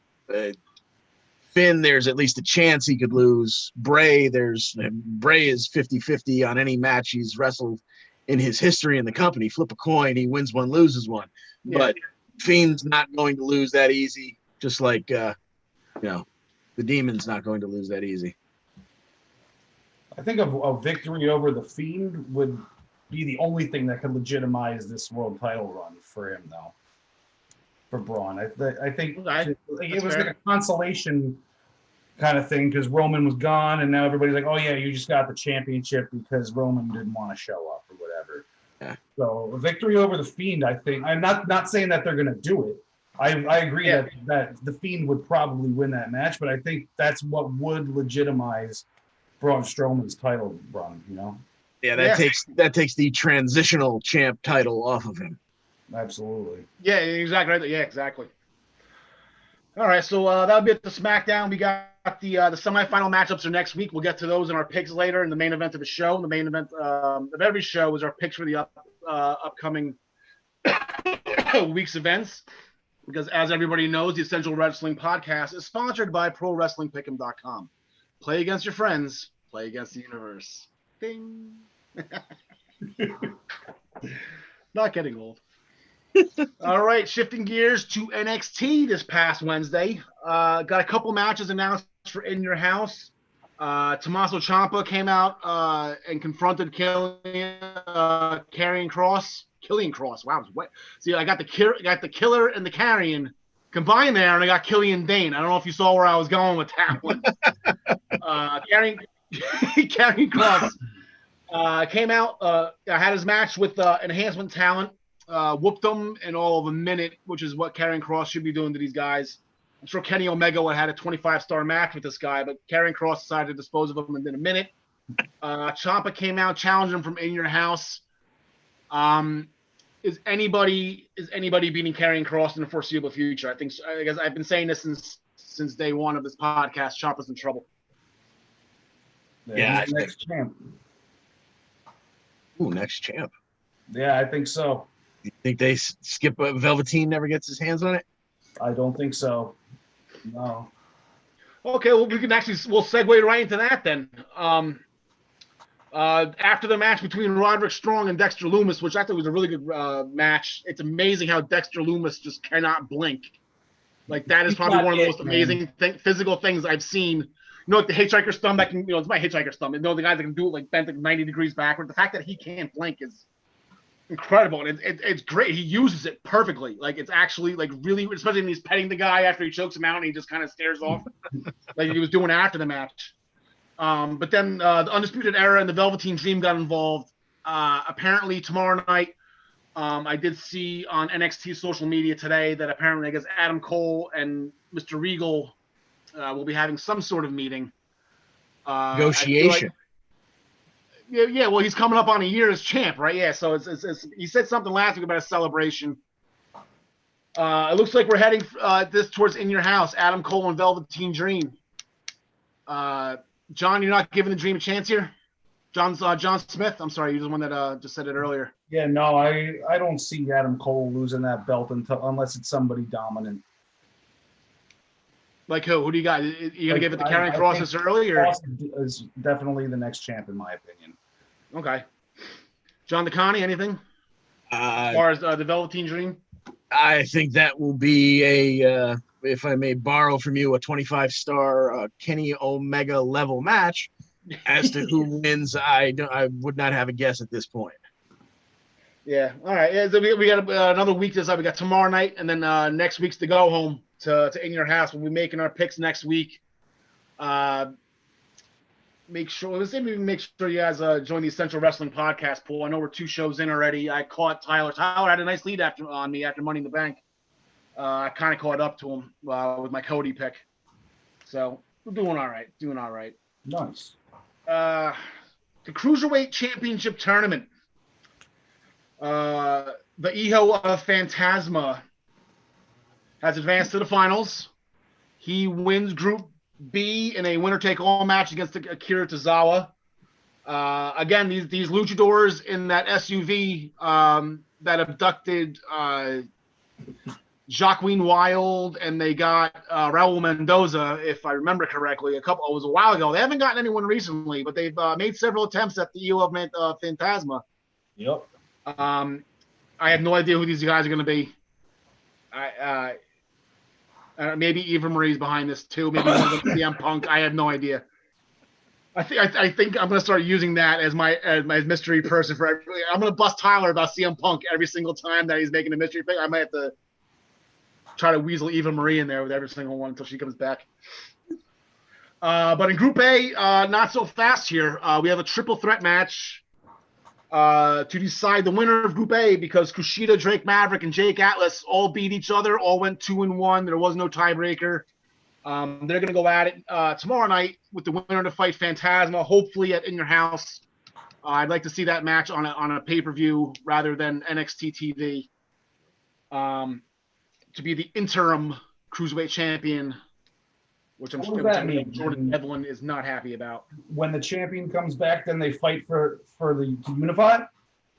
Finn, there's at least a chance he could lose. Bray is 50-50 on any match he's wrestled in his history in the company. Flip a coin, he wins one, loses one. Yeah. But Fiend's not going to lose that easy. Just like the Demon's not going to lose that easy. I think a victory over the Fiend would be the only thing that could legitimize this world title run for him, though. For Braun, I think it was like a consolation kind of thing because Roman was gone, and now everybody's like, "Oh yeah, you just got the championship because Roman didn't want to show up or whatever." Yeah. So a victory over the Fiend, I think. I'm not saying that they're going to do it. I agree that the Fiend would probably win that match, but I think that's what would legitimize Braun Strowman's title run. You know? Yeah, that takes the transitional champ title off of him. Absolutely. Yeah, exactly. Yeah, exactly. All right, so that'll be at the SmackDown. We got the semifinal matchups are next week. We'll get to those in our picks later in the main event of the show. The main event of every show is our picks for the upcoming week's events. Because as everybody knows, the Essential Wrestling Podcast is sponsored by ProWrestlingPick'em.com. Play against your friends. Play against the universe. Ding. Not getting old. All right, shifting gears to NXT this past Wednesday. Got a couple matches announced for In Your House. Tommaso Ciampa came out and confronted Karrion Kross. Killian Cross. Wow, what? See, I got the Killer and the Carrion combined there, and I got Killian Dane. I don't know if you saw where I was going with that one. Karrion Kross came out. Had his match with Enhancement Talent. Whooped them in all of a minute, which is what Karrion Kross should be doing to these guys. I'm sure Kenny Omega would have had a 25-star match with this guy, but Karrion Kross decided to dispose of him in a minute. Ciampa came out, challenged him from In Your House. Is anybody beating Karrion Kross in the foreseeable future? I guess I've been saying this since day one of this podcast. Ciampa's in trouble. Yeah, next champ. Ooh, next champ. Yeah, I think so. You think they skip Velveteen never gets his hands on it? I don't think so. No. Okay, well we'll segue right into that then. After the match between Roderick Strong and Dexter Lumis, which I thought was a really good match, it's amazing how Dexter Lumis just cannot blink. Like that is probably one of the most amazing physical things I've seen. You know, like the hitchhiker's thumb that can, it's my hitchhiker's thumb. You know, the guys that can do it like bent like 90 degrees backward. The fact that he can't blink is incredible, and it's great. He uses it perfectly. Like it's actually like really, especially when he's petting the guy after he chokes him out and he just kind of stares off, like he was doing after the match. But then the Undisputed Era and the Velveteen Dream got involved. Apparently tomorrow night, I did see on NXT social media today that apparently I guess Adam Cole and Mr. Regal will be having some sort of meeting. Negotiation. Yeah, well, he's coming up on a year as champ, right? Yeah, so it's he said something last week about a celebration. It looks like we're heading this towards In Your House, Adam Cole and Velveteen Dream. John, you're not giving the Dream a chance here? John Smith. I'm sorry, you're the one that just said it earlier. Yeah, no, I don't see Adam Cole losing that belt unless it's somebody dominant. Like who? Who do you got? You gonna Like, give it to Karrion I Kross think this early, or Cross is definitely the next champ in my opinion. okay? John DeConnie, anything as far as the Velveteen Dream? I think that will be a, if I may borrow from you, a 25-star Kenny Omega level match. As to who wins, I would not have a guess at this point. Yeah. All right. Yeah, so we got another week this up. We got tomorrow night, and then next week's to go home to In Your House. We'll be making our picks next week. Make sure you guys join the Essential Wrestling Podcast pool. I know we're 2 shows in already. I caught Tyler. Tyler had a nice lead on me after Money in the Bank. I kind of caught up to him with my Cody pick. So we're doing all right. Nice. The Cruiserweight Championship Tournament. The Iho of Phantasma has advanced to the finals. He wins Group B in a winner-take-all match against Akira Tozawa. Again, these luchadors in that SUV that abducted Jacqueline Wild, and they got Raul Mendoza, if I remember correctly. It was a while ago. They haven't gotten anyone recently, but they've made several attempts at the Iho of Phantasma. Yep. I have no idea who these guys are going to be. Maybe Eva Marie's behind this too. Maybe CM Punk. I have no idea. I think I'm going to start using that as my mystery person for every. I'm going to bust Tyler about CM Punk every single time that he's making a mystery pick. I might have to try to weasel Eva Marie in there with every single one until she comes back. But in Group A, not so fast here. We have a triple threat match to decide the winner of Group A, because Kushida, Drake Maverick, and Jake Atlas all beat each other, all went 2-1. There was no tiebreaker. They're going to go at it tomorrow night with the winner to fight Phantasma, hopefully at In Your House. I'd like to see that match on a pay-per-view rather than NXT TV to be the interim Cruiserweight champion, which I'm sure Jordan Devlin is not happy about. When the champion comes back, then they fight to unify?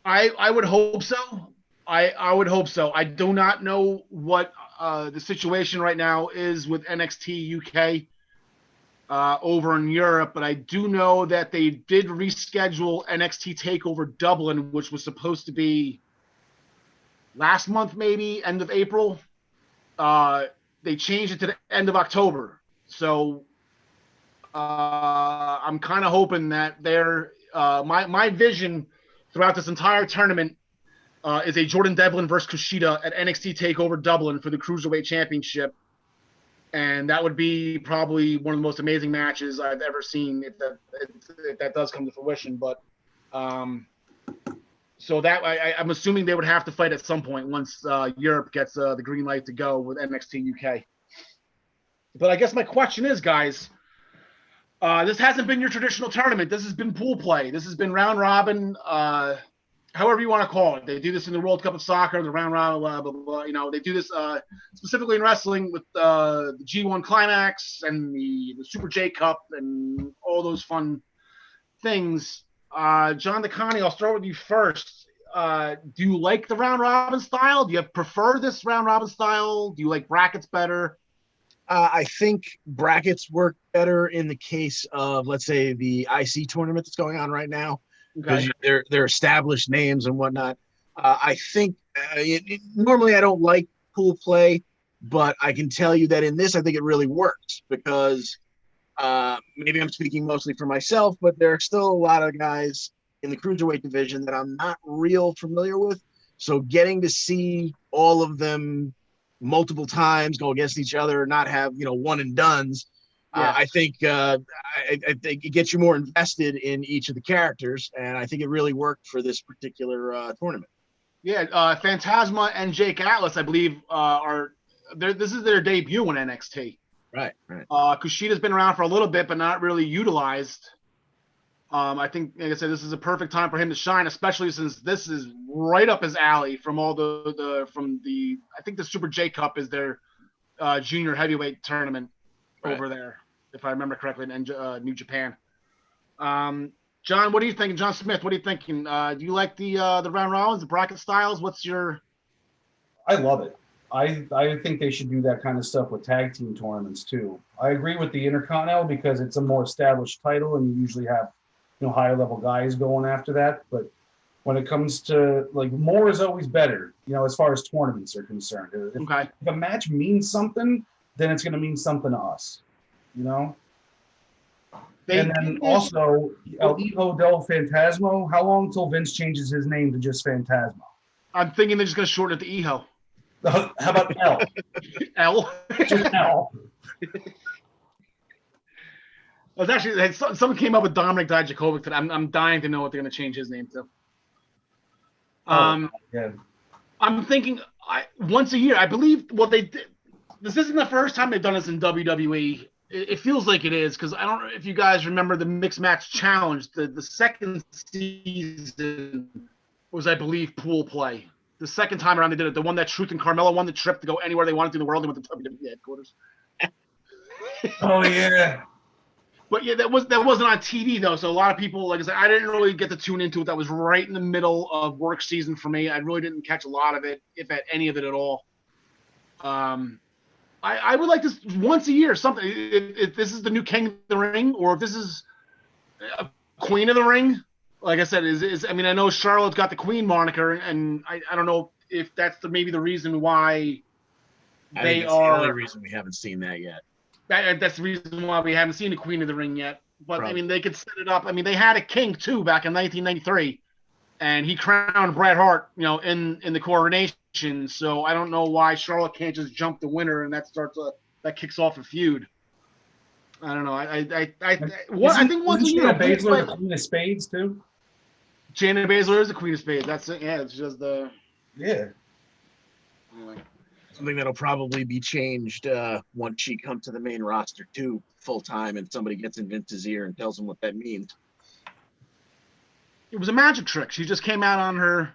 I would hope so. I would hope so. I do not know what the situation right now is with NXT UK over in Europe, but I do know that they did reschedule NXT TakeOver Dublin, which was supposed to be last month, maybe end of April. They changed it to the end of October. So I'm kind of hoping that my vision throughout this entire tournament is a Jordan Devlin versus Kushida at NXT TakeOver Dublin for the Cruiserweight Championship. And that would be probably one of the most amazing matches I've ever seen if that does come to fruition. But so that I'm assuming they would have to fight at some point once Europe gets the green light to go with NXT UK. But I guess my question is, guys, this hasn't been your traditional tournament. This has been pool play. This has been round robin, however you want to call it. They do this in the World Cup of Soccer, the round robin, blah, blah, blah. You know, they do this specifically in wrestling with the G1 Climax and the Super J Cup and all those fun things. John DeConnie, I'll start with you first. Do you like the round robin style? Do you prefer this round robin style? Do you like brackets better? I think brackets work better in the case of, let's say, the IC tournament that's going on right now, because they're established names and whatnot. I think normally I don't like pool play, but I can tell you that in this, I think it really works because maybe I'm speaking mostly for myself, but there are still a lot of guys in the cruiserweight division that I'm not real familiar with. So getting to see all of them multiple times go against each other, not have, one and dones. Yeah. I think it gets you more invested in each of the characters, and I think it really worked for this particular tournament. Yeah, Phantasma and Jake Atlas, I believe, this is their debut in NXT. Right. Kushida's been around for a little bit, but not really utilized. I think, like I said, this is a perfect time for him to shine, especially since this is right up his alley from all I think the Super J Cup is their junior heavyweight tournament over there, if I remember correctly, in New Japan. John, what are you thinking? John Smith, what are you thinking? Do you like the round robins, the bracket styles? What's your? I love it. I think they should do that kind of stuff with tag team tournaments too. I agree with the Intercontinental because it's a more established title and you usually have higher level guys going after that. But when it comes to like more is always better, as far as tournaments are concerned. If a match means something, then it's going to mean something to us, And then also El Hijo del Fantasma. How long till Vince changes his name to just Fantasma? I'm thinking they're just going to shorten it to Eho. How about L? L. Just L. Well, actually, someone came up with Dominic Dijakovic today. I'm dying to know what they're going to change his name to. Yeah. I'm thinking once a year. I believe. Well, they did. This isn't the first time they've done this in WWE. It feels like it is because I don't know if you guys remember the Mixed Match Challenge. The second season was, I believe, pool play. The second time around they did it. The one that Truth and Carmella won the trip to go anywhere they wanted to in the world. They went to WWE headquarters. Oh yeah. But yeah, that wasn't on TV though. So a lot of people, like I said, I didn't really get to tune into it. That was right in the middle of work season for me. I really didn't catch a lot of it, if at any of it at all. I would like this once a year, something. If this is the new King of the Ring, or if this is a Queen of the Ring, like I said, I mean, I know Charlotte's got the Queen moniker, and I don't know if that's maybe the reason why the only reason we haven't seen that yet. That's the reason why we haven't seen the Queen of the Ring yet. But Probably. I mean, they could set it up. I mean, they had a king too back in 1993, and he crowned Bret Hart, in the coronation. So I don't know why Charlotte can't just jump the winner, and that kicks off a feud. I don't know. I think once a year. Shayna Baszler the Queen of Spades too. Shayna Baszler is the Queen of Spades. That's it. Yeah, it's just the. Yeah. Anyway. Something that'll probably be changed once she comes to the main roster too, full time, and somebody gets in Vince's ear and tells him what that means. It was a magic trick. She just came out on her.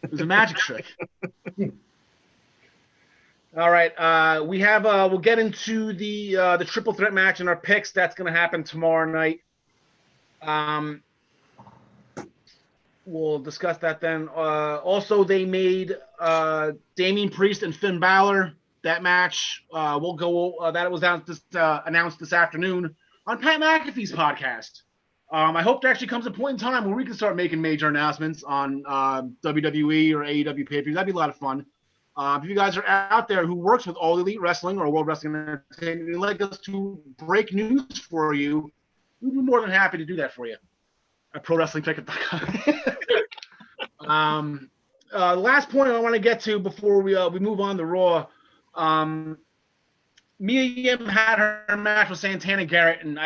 It was a magic trick. All right, we have. We'll get into the triple threat match and our picks. That's going to happen tomorrow night. We'll discuss that then. Also, they made Damian Priest and Finn Balor. That match will go. That was announced this afternoon on Pat McAfee's podcast. I hope there actually comes a point in time where we can start making major announcements on WWE or AEW pay-per-views. That'd be a lot of fun. If you guys are out there who works with All Elite Wrestling or World Wrestling Entertainment, and you'd like us to break news for you, we'd be more than happy to do that for you at ProWrestlingTicket.com. The last point I want to get to before we move on to Raw, Mia Yim had her match with Santana Garrett, and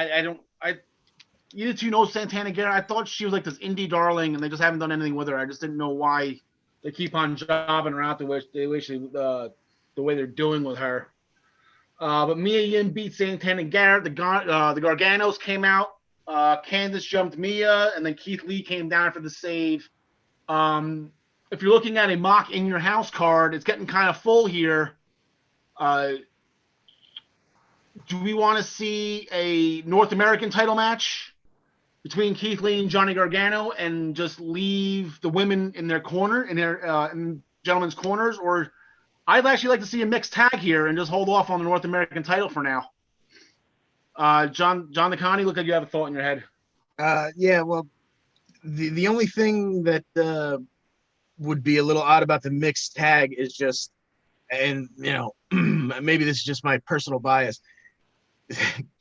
either two know Santana Garrett. I thought she was like this indie darling, and they just haven't done anything with her. I just didn't know why they keep on jobbing her out the way they're doing with her. But Mia Yim beat Santana Garrett. The Garganos came out. Candice jumped Mia, and then Keith Lee came down for the save. If you're looking at a mock in your house card, it's getting kind of full here. Do we want to see a North American title match between Keith Lee and Johnny Gargano and just leave the women in their corner, in gentlemen's corners? Or I'd actually like to see a mixed tag here and just hold off on the North American title for now. John DeConnie, look like you have a thought in your head. Yeah, well, the only thing that would be a little odd about the mixed tag is just, and maybe this is just my personal bias,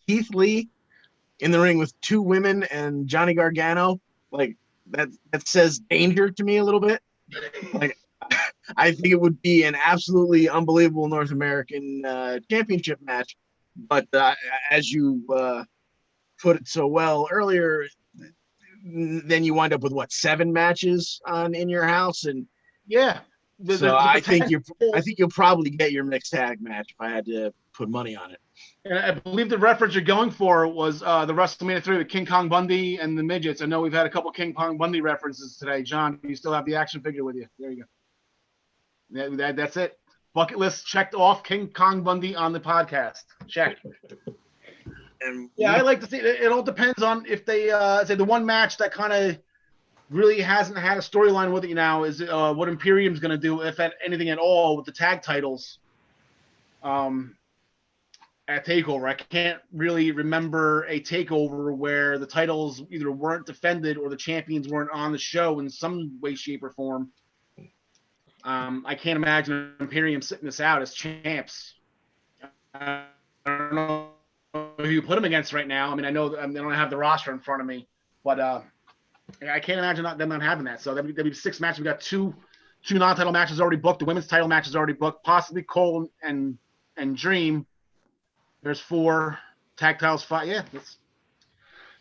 Keith Lee in the ring with two women and Johnny Gargano, like that says danger to me a little bit. Like, I think it would be an absolutely unbelievable North American championship match. But as you put it so well earlier, then you wind up with 7 matches on In Your House, and yeah. I think you'll probably get your mixed tag match if I had to put money on it. And I believe the reference you're going for was the WrestleMania 3 with King Kong Bundy and the midgets. I know we've had a couple King Kong Bundy references today. John, you still have the action figure with you. There you go. That's it. Bucket list checked off. King Kong Bundy on the podcast. Check. And Yeah, I like to see it all depends on if they say the one match that kind of really hasn't had a storyline with it now is what Imperium's going to do, if at anything at all, with the tag titles at TakeOver. I can't really remember a TakeOver where the titles either weren't defended or the champions weren't on the show in some way, shape, or form. I can't imagine Imperium sitting this out as champs. I don't know who you put them against right now. I mean, I know they don't have the roster in front of me, but I can't imagine them not having that. So that'd be 6 matches. We got two non-title matches already booked. The women's title match is already booked. Possibly Cole and Dream. There's 4 tag titles. 5. Yeah, it's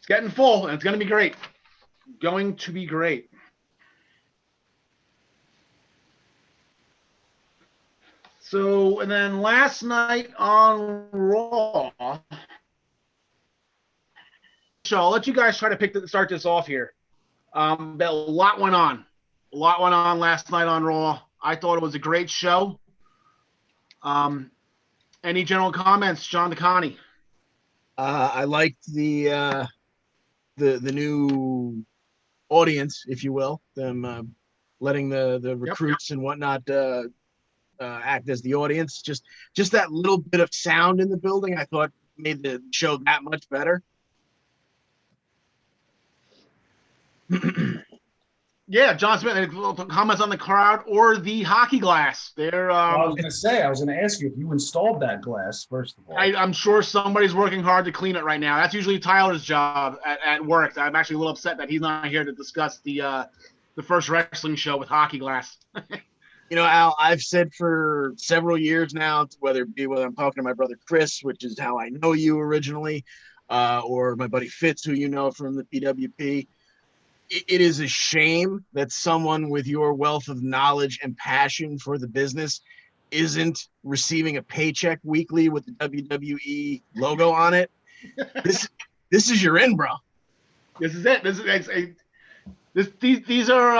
getting full, and it's going to be great. Going to be great. So, and then last night on Raw, so I'll let you guys try to start this off here. A lot went on. A lot went on last night on Raw. I thought it was a great show. Any general comments, John DeConnie? I liked the new audience, if you will, them letting the recruits and whatnot act as the audience. Just that little bit of sound in the building, I thought made the show that much better. Yeah, John Smith, any comments on the crowd or the hockey glass? They're. I was going to ask you if you installed that glass, first of all. I'm sure somebody's working hard to clean it right now. That's usually Tyler's job at work. I'm actually a little upset that he's not here to discuss the first wrestling show with hockey glass. You know, Al, I've said for several years now, whether I'm talking to my brother Chris, which is how I know you originally, or my buddy Fitz, who you know from the PWP, it is a shame that someone with your wealth of knowledge and passion for the business isn't receiving a paycheck weekly with the WWE logo on it. This is your in, bro. This is it. These are.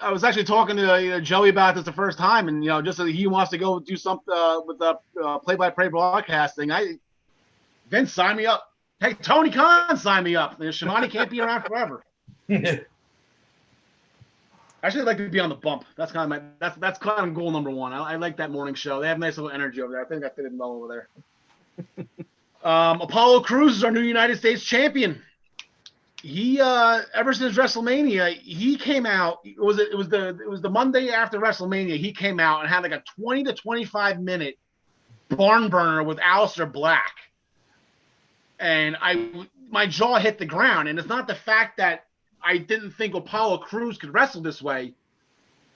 I was actually talking to Joey about this the first time, and just so he wants to go do something with the play-by-play broadcasting. Vince, sign me up. Hey, Tony Khan, sign me up. Shivani can't be around forever. Actually, I'd like to be on the bump. That's kind of that's kind of goal number 1. I like that morning show. They have nice little energy over there. I think I fit in well over there. Apollo Crews is our new United States champion. He ever since WrestleMania, he came out. It was the Monday after WrestleMania. He came out and had like a 20 to 25 minute barn burner with Aleister Black, and my jaw hit the ground. And it's not the fact that I didn't think Apollo Crews could wrestle this way.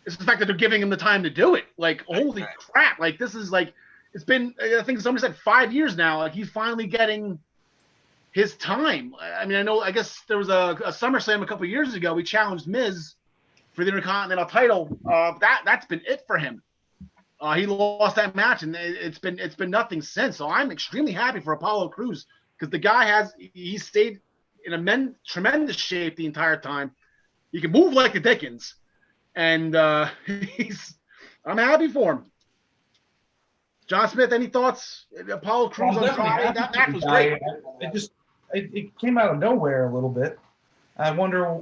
It's the fact that they're giving him the time to do it. Like, holy crap. Like, this is like, it's been, I think somebody said 5 years now. Like, he's finally getting his time. I mean, I guess there was a SummerSlam a couple years ago. We challenged Miz for the Intercontinental title. That's been it for him. He lost that match, and it's been nothing since. So I'm extremely happy for Apollo Crews, because the guy he stayed in tremendous shape the entire time. He can move like the Dickens, and I'm happy for him. John Smith, any thoughts? Apollo Crews on Friday, that match was great. It came out of nowhere a little bit. I wonder,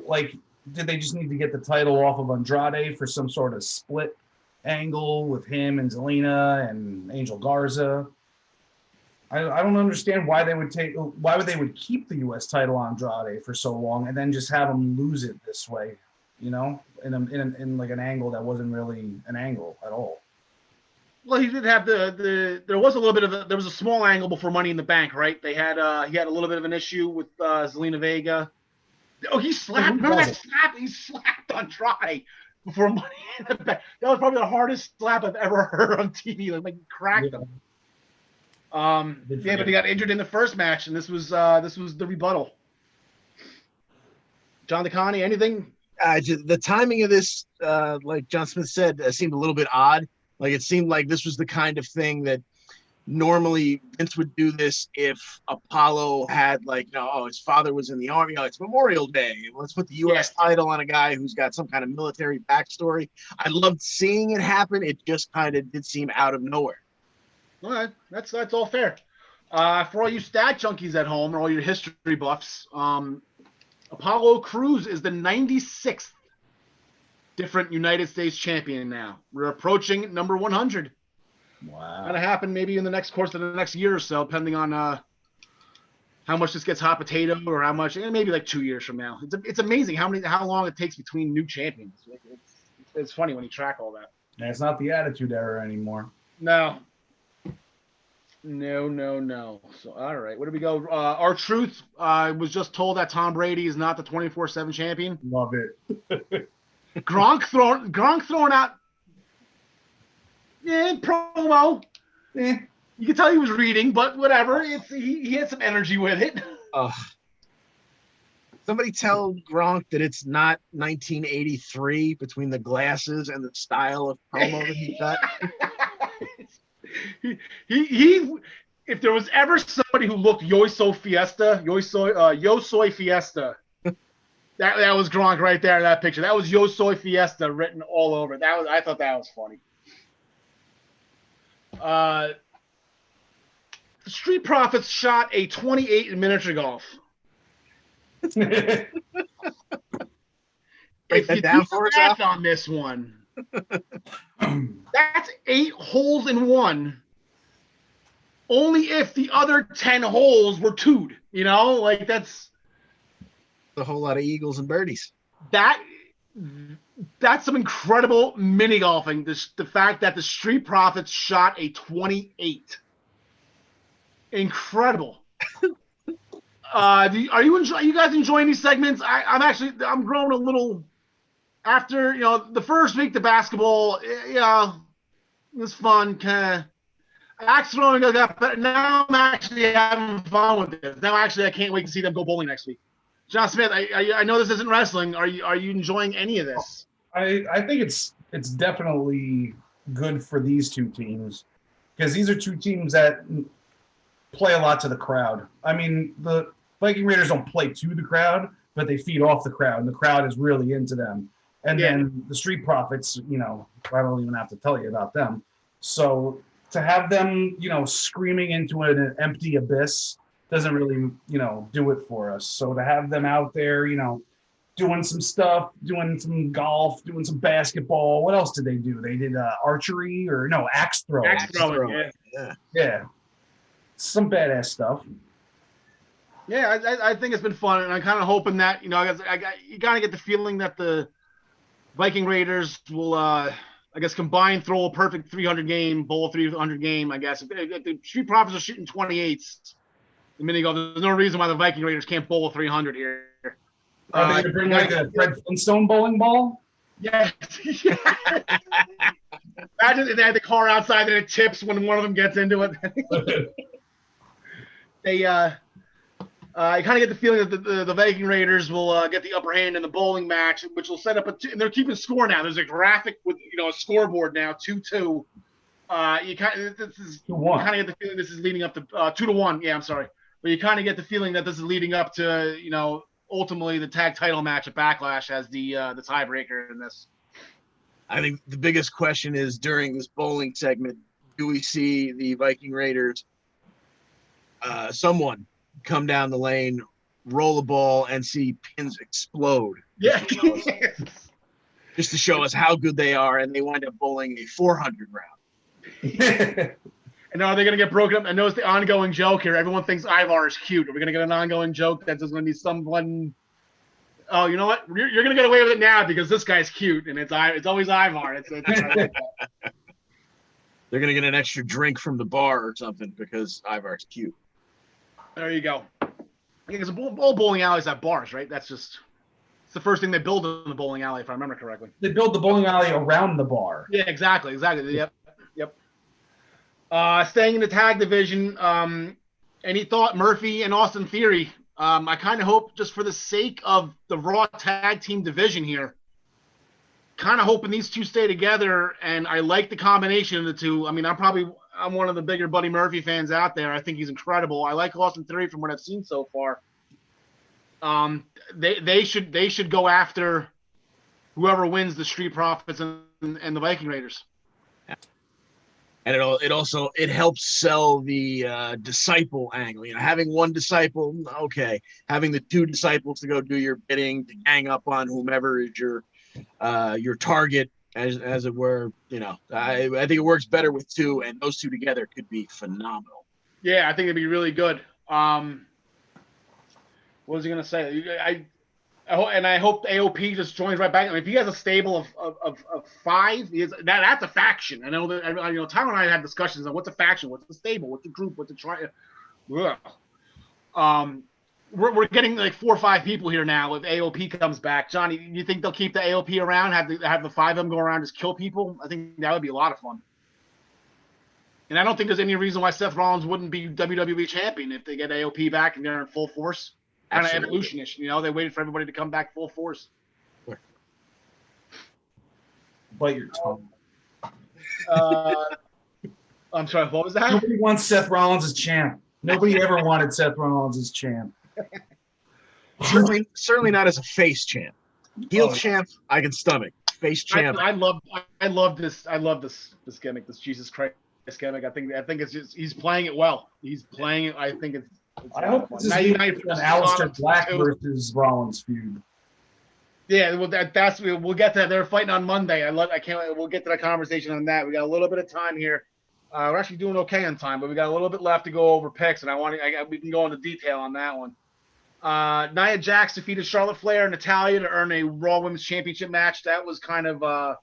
did they just need to get the title off of Andrade for some sort of split angle with him and Zelina and Angel Garza? I don't understand why they would keep the U.S. title on Andrade for so long and then just have him lose it this way, in like an angle that wasn't really an angle at all. Well, he did have there was a little bit of there was a small angle before Money in the Bank, right? He had a little bit of an issue with Zelina Vega. Oh, he slapped. Remember that slap? He slapped Andrade before Money in the Bank. That was probably the hardest slap I've ever heard on TV. Like he cracked him. But he got injured in the first match, and this was the rebuttal. John DeConnie, anything? The timing of this, like John Smith said, seemed a little bit odd. Like it seemed like this was the kind of thing that normally Vince would do this if Apollo had his father was in the army. Oh, it's Memorial Day. Let's put the U.S. title on a guy who's got some kind of military backstory. I loved seeing it happen. It just kind of did seem out of nowhere. All right, that's all fair. For all you stat junkies at home or all your history buffs, Apollo Crews is the 96th different United States champion now. We're approaching number 100. Wow. Gonna happen maybe in the next course of the next year or so, depending on how much this gets hot potato or how much, maybe like 2 years from now. It's amazing how long it takes between new champions. It's funny when you track all that. And it's not the Attitude Era anymore. No. So, all right, where do we go? Our Truth was just told that Tom Brady is not the 24/7 champion. Love it. Gronk throwing out promo. You can tell he was reading, but whatever. He had some energy with it. Somebody tell Gronk that it's not 1983 between the glasses and the style of promo that he got. he if there was ever somebody who looked Yo Soy Fiesta, that was Gronk right there in that picture. That was Yo Soy Fiesta written all over. I thought that was funny. The Street Profits shot a 28 in miniature golf. Break If that you down do for us, math Al? on this one, that's 8 holes in one. Only if the other 10 holes were two'd, like that's A whole lot of eagles and birdies. that's some incredible mini golfing. The fact that the Street Profits shot a 28, incredible. Are you guys enjoying these segments? I'm growing a little after the first week. The basketball, it was fun. Kind of axe throwing got better. Now I'm actually having fun with this. Now actually I can't wait to see them go bowling next week. John Smith, I know this isn't wrestling. Are you enjoying any of this? I think it's definitely good for these two teams because these are two teams that play a lot to the crowd. I mean, the Viking Raiders don't play to the crowd, but they feed off the crowd, and the crowd is really into them. And then the Street Profits, I don't even have to tell you about them. So to have them, screaming into an empty abyss doesn't really, do it for us. So to have them out there, doing some stuff, doing some golf, doing some basketball. What else did they do? They did archery axe throwing. Axe throwing, Yeah. Some badass stuff. Yeah, I think it's been fun, and I'm kind of hoping that you kind of get the feeling that the Viking Raiders will, combine, throw a perfect 300 game, bowl a 300 game. I guess if the Street Profits are shooting 28s, the mini golf, there's no reason why the Viking Raiders can't bowl a 300 here. Are they going to bring like a Fred Flintstone bowling ball? Yeah. Imagine if they had the car outside and it tips when one of them gets into it. They I kind of get the feeling that the Viking Raiders will get the upper hand in the bowling match, which will set up and they're keeping score now. There's a graphic with a scoreboard now, 2-2. You kind of get the feeling this is leading up to 2-1. Yeah, I'm sorry, but you kind of get the feeling that this is leading up to ultimately the tag title match at Backlash as the tiebreaker in this. I think the biggest question is during this bowling segment, do we see the Viking Raiders, someone come down the lane, roll the ball, and see pins explode? Yeah. Just to show us how good they are, and they wind up bowling a 400 round. And are they going to get broken up? I know it's the ongoing joke here. Everyone thinks Ivar is cute. Are we going to get an ongoing joke that's just going to be someone? Oh, you know what? You're going to get away with it now because this guy's cute, and it's always Ivar. They're going to get an extra drink from the bar or something because Ivar's cute. There you go. Because all bowling alleys have bars, right? It's the first thing they build in the bowling alley, if I remember correctly. They build the bowling alley around the bar. Yeah, exactly. Yep. Staying in the tag division, any thought Murphy and Austin Theory? I kind of hope, just for the sake of the Raw tag team division here, kind of hoping these two stay together, and I like the combination of the two. I mean, I'm one of the bigger Buddy Murphy fans out there. I think he's incredible. I like Austin Theory from what I've seen so far. They should go after whoever wins the Street Profits and the Viking Raiders. And it helps sell the disciple angle. Having one disciple, okay. Having the two disciples to go do your bidding, to gang up on whomever is your target, as it were. I think it works better with two, and those two together could be phenomenal. Yeah, I think it'd be really good. What was he gonna say? I hope AOP just joins right back. I mean, if he has a stable of 5, that's a faction. I know that Tyler and I had discussions on what's a faction, what's the stable, what's the group, what's the try. We're getting like 4 or 5 people here now. If AOP comes back, Johnny, you think they'll keep the AOP around? Have the 5 of them go around just kill people? I think that would be a lot of fun. And I don't think there's any reason why Seth Rollins wouldn't be WWE champion if they get AOP back and they're in full force. Kind of evolutionish, they waited for everybody to come back full force. Bite your tongue. I'm sorry, what was that? Nobody wants Seth Rollins as champ. Nobody ever wanted Seth Rollins as champ. Certainly not as a face champ. Heel champ, I can stomach. Face champ. I love this gimmick, this Jesus Christ gimmick. I think it's just he's playing it well. He's playing it. I think it's I hope this is an Aleister Black versus Rollins feud. Yeah, well, we'll get to that. They're fighting on Monday. We'll get to that conversation on that. We got a little bit of time here. We're actually doing okay on time, but we got a little bit left to go over picks, and we can go into detail on that one. Nia Jax defeated Charlotte Flair and Natalya to earn a Raw Women's Championship match. That was kind of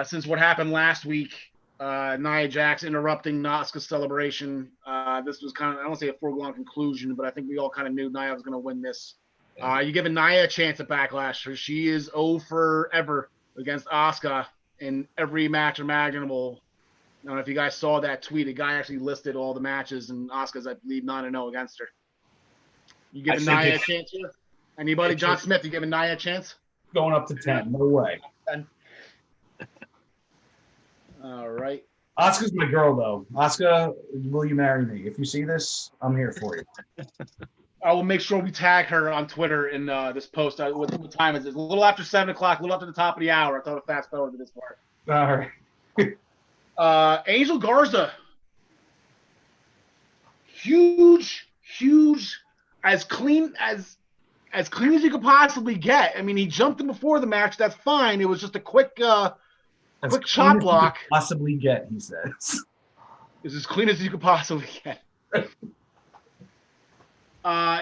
since what happened last week. Nia Jax interrupting Asuka's celebration. This was kind of, I don't want to say a foregone conclusion, but I think we all kind of knew Nia was going to win this. You're giving Nia a chance at Backlash. She is 0 forever against Asuka in every match imaginable. I don't know if you guys saw that tweet. A guy actually listed all the matches, and Asuka's, I believe, 9-0 against her. You giving Nia a chance here? Anybody? John Smith, you giving Nia a chance? Going up to 10. No way. 10. All right. Asuka's my girl, though. Asuka, will you marry me? If you see this, I'm here for you. I will make sure we tag her on Twitter in this post. What time is it? A little after 7 o'clock, a little after the top of the hour. I thought I'd fast forward to this part. All right. Angel Garza. Huge, as clean as you could possibly get. I mean, he jumped in before the match. That's fine. It was just a quick chop block. Possibly get, he says. It's as clean as you could possibly get.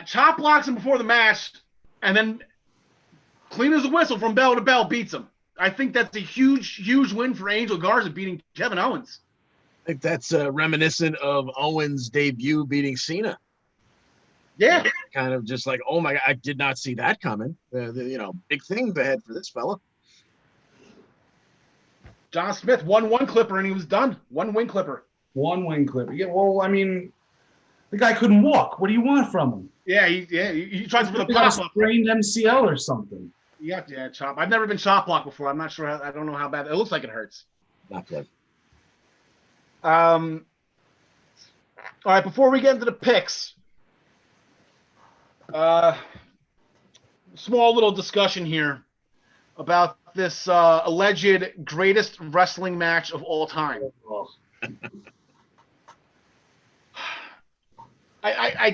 Chop blocks him before the match, and then clean as a whistle from bell to bell beats him. I think that's a huge win for Angel Garza beating Kevin Owens. I think that's reminiscent of Owens' debut beating Cena. Yeah. Kind of just like, oh my God, I did not see that coming. Big things ahead for this fella. John Smith won one clipper and he was done. One wing clipper. Yeah, well, I mean, the guy couldn't walk. What do you want from him? Yeah, he tries for the pop pop-up. Sprained MCL or something. Yeah, chop. I've never been chop blocked before. I'm not sure. I don't know how bad. It looks like it hurts. Not good. All right, before we get into the picks, small little discussion here about this alleged greatest wrestling match of all time. I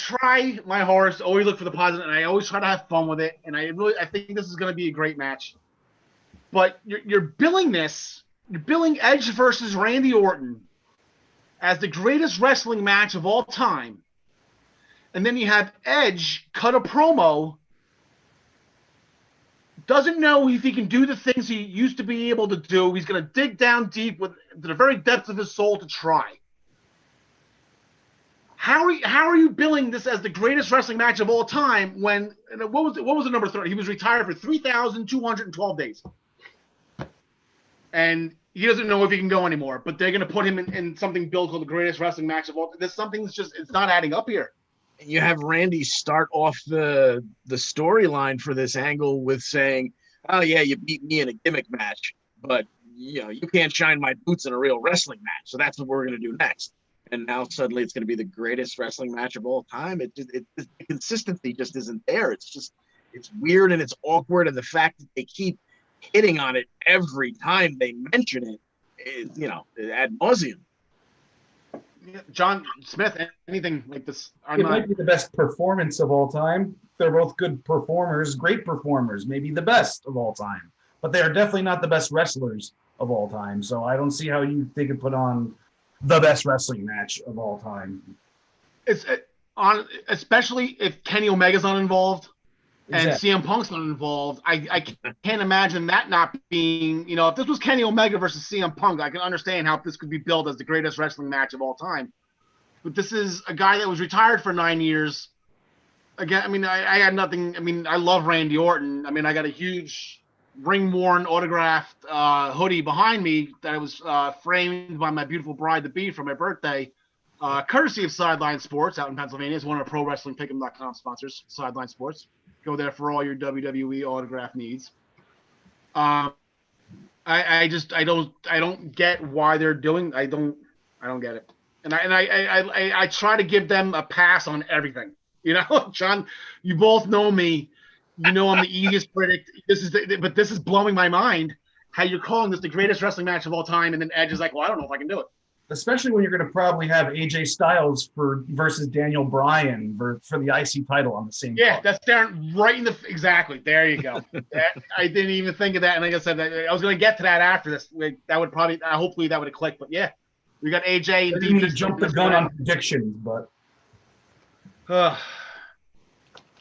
try my hardest to always look for the positive, and I always try to have fun with it. And I think this is going to be a great match. But you're billing Edge versus Randy Orton as the greatest wrestling match of all time. And then you have Edge cut a promo, doesn't know if he can do the things he used to be able to do. He's going to dig down deep to the very depths of his soul to try. How are you billing this as the greatest wrestling match of all time when what was the number 30? He was retired for 3,212 days. And he doesn't know if he can go anymore, but they're going to put him in something billed called the greatest wrestling match of all. There's something that's just, it's not adding up here. You have Randy start off the storyline for this angle with saying, oh yeah, you beat me in a gimmick match, but you can't shine my boots in a real wrestling match. So that's what we're going to do next. And now suddenly it's going to be the greatest wrestling match of all time. The consistency just isn't there. It's weird and it's awkward. And the fact that they keep hitting on it every time they mention it, ad nauseum. Yeah, John Smith, anything like this? It might be the best performance of all time. They're both good performers, great performers, maybe the best of all time. But they are definitely not the best wrestlers of all time. So I don't see how they could put on the best wrestling match of all time. It's on, especially if Kenny Omega's not involved and Exactly. CM Punk's not involved. I can't imagine that not being, if this was Kenny Omega versus CM Punk, I can understand how this could be billed as the greatest wrestling match of all time. But this is a guy that was retired for 9 years. Again, I mean, I had nothing. I mean, I love Randy Orton. I mean, I got a huge ring-worn autographed hoodie behind me that was framed by my beautiful bride-to-be for my birthday, courtesy of Sideline Sports out in Pennsylvania. It's one of ProWrestlingPick'em.com sponsors, Sideline Sports. Go there for all your WWE autograph needs. I don't get why they're doing. I don't get it. And I try to give them a pass on everything. John, you both know me. I'm the easiest critic. But this is blowing my mind. How you're calling this the greatest wrestling match of all time, and then Edge is like, well, I don't know if I can do it. Especially when you're going to probably have AJ Styles versus Daniel Bryan for the IC title on the same. Yeah, card. that's staring right in the exactly. There you go. I didn't even think of that, and like I said, I was going to get to that after this. That would probably, hopefully, that would have clicked. But yeah, we got AJ. I didn't mean to jump the gun on predictions, but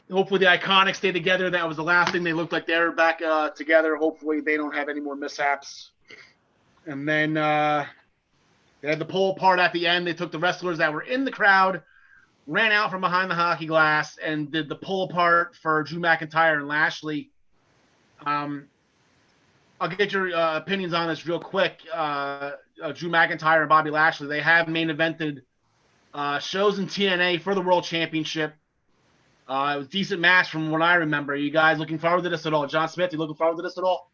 hopefully the Iconics stay together. That was the last thing they looked like they were back together. Hopefully they don't have any more mishaps. And then they had the pull apart at the end. They took the wrestlers that were in the crowd, ran out from behind the hockey glass, and did the pull apart for Drew McIntyre and Lashley. I'll get your opinions on this real quick. Drew McIntyre and Bobby Lashley, they have main evented shows in TNA for the World Championship. It was a decent match from what I remember. Are you guys looking forward to this at all? John Smith, you looking forward to this at all?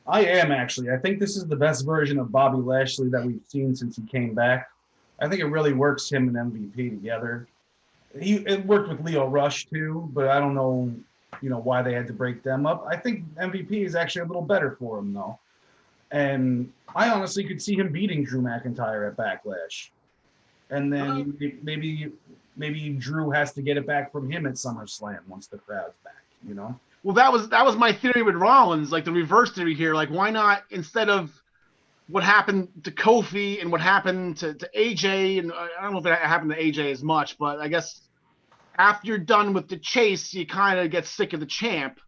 I am actually. I think this is the best version of Bobby Lashley that we've seen since he came back. I think it really works him and MVP together. It worked with Leo Rush too, but I don't know, why they had to break them up. I think MVP is actually a little better for him though. And I honestly could see him beating Drew McIntyre at Backlash. And then maybe Drew has to get it back from him at SummerSlam once the crowd's back, Well, that was my theory with Rollins, like the reverse theory here. Like, why not, instead of what happened to Kofi and what happened to AJ, and I don't know if it happened to AJ as much, but I guess after you're done with the chase, you kind of get sick of the champ.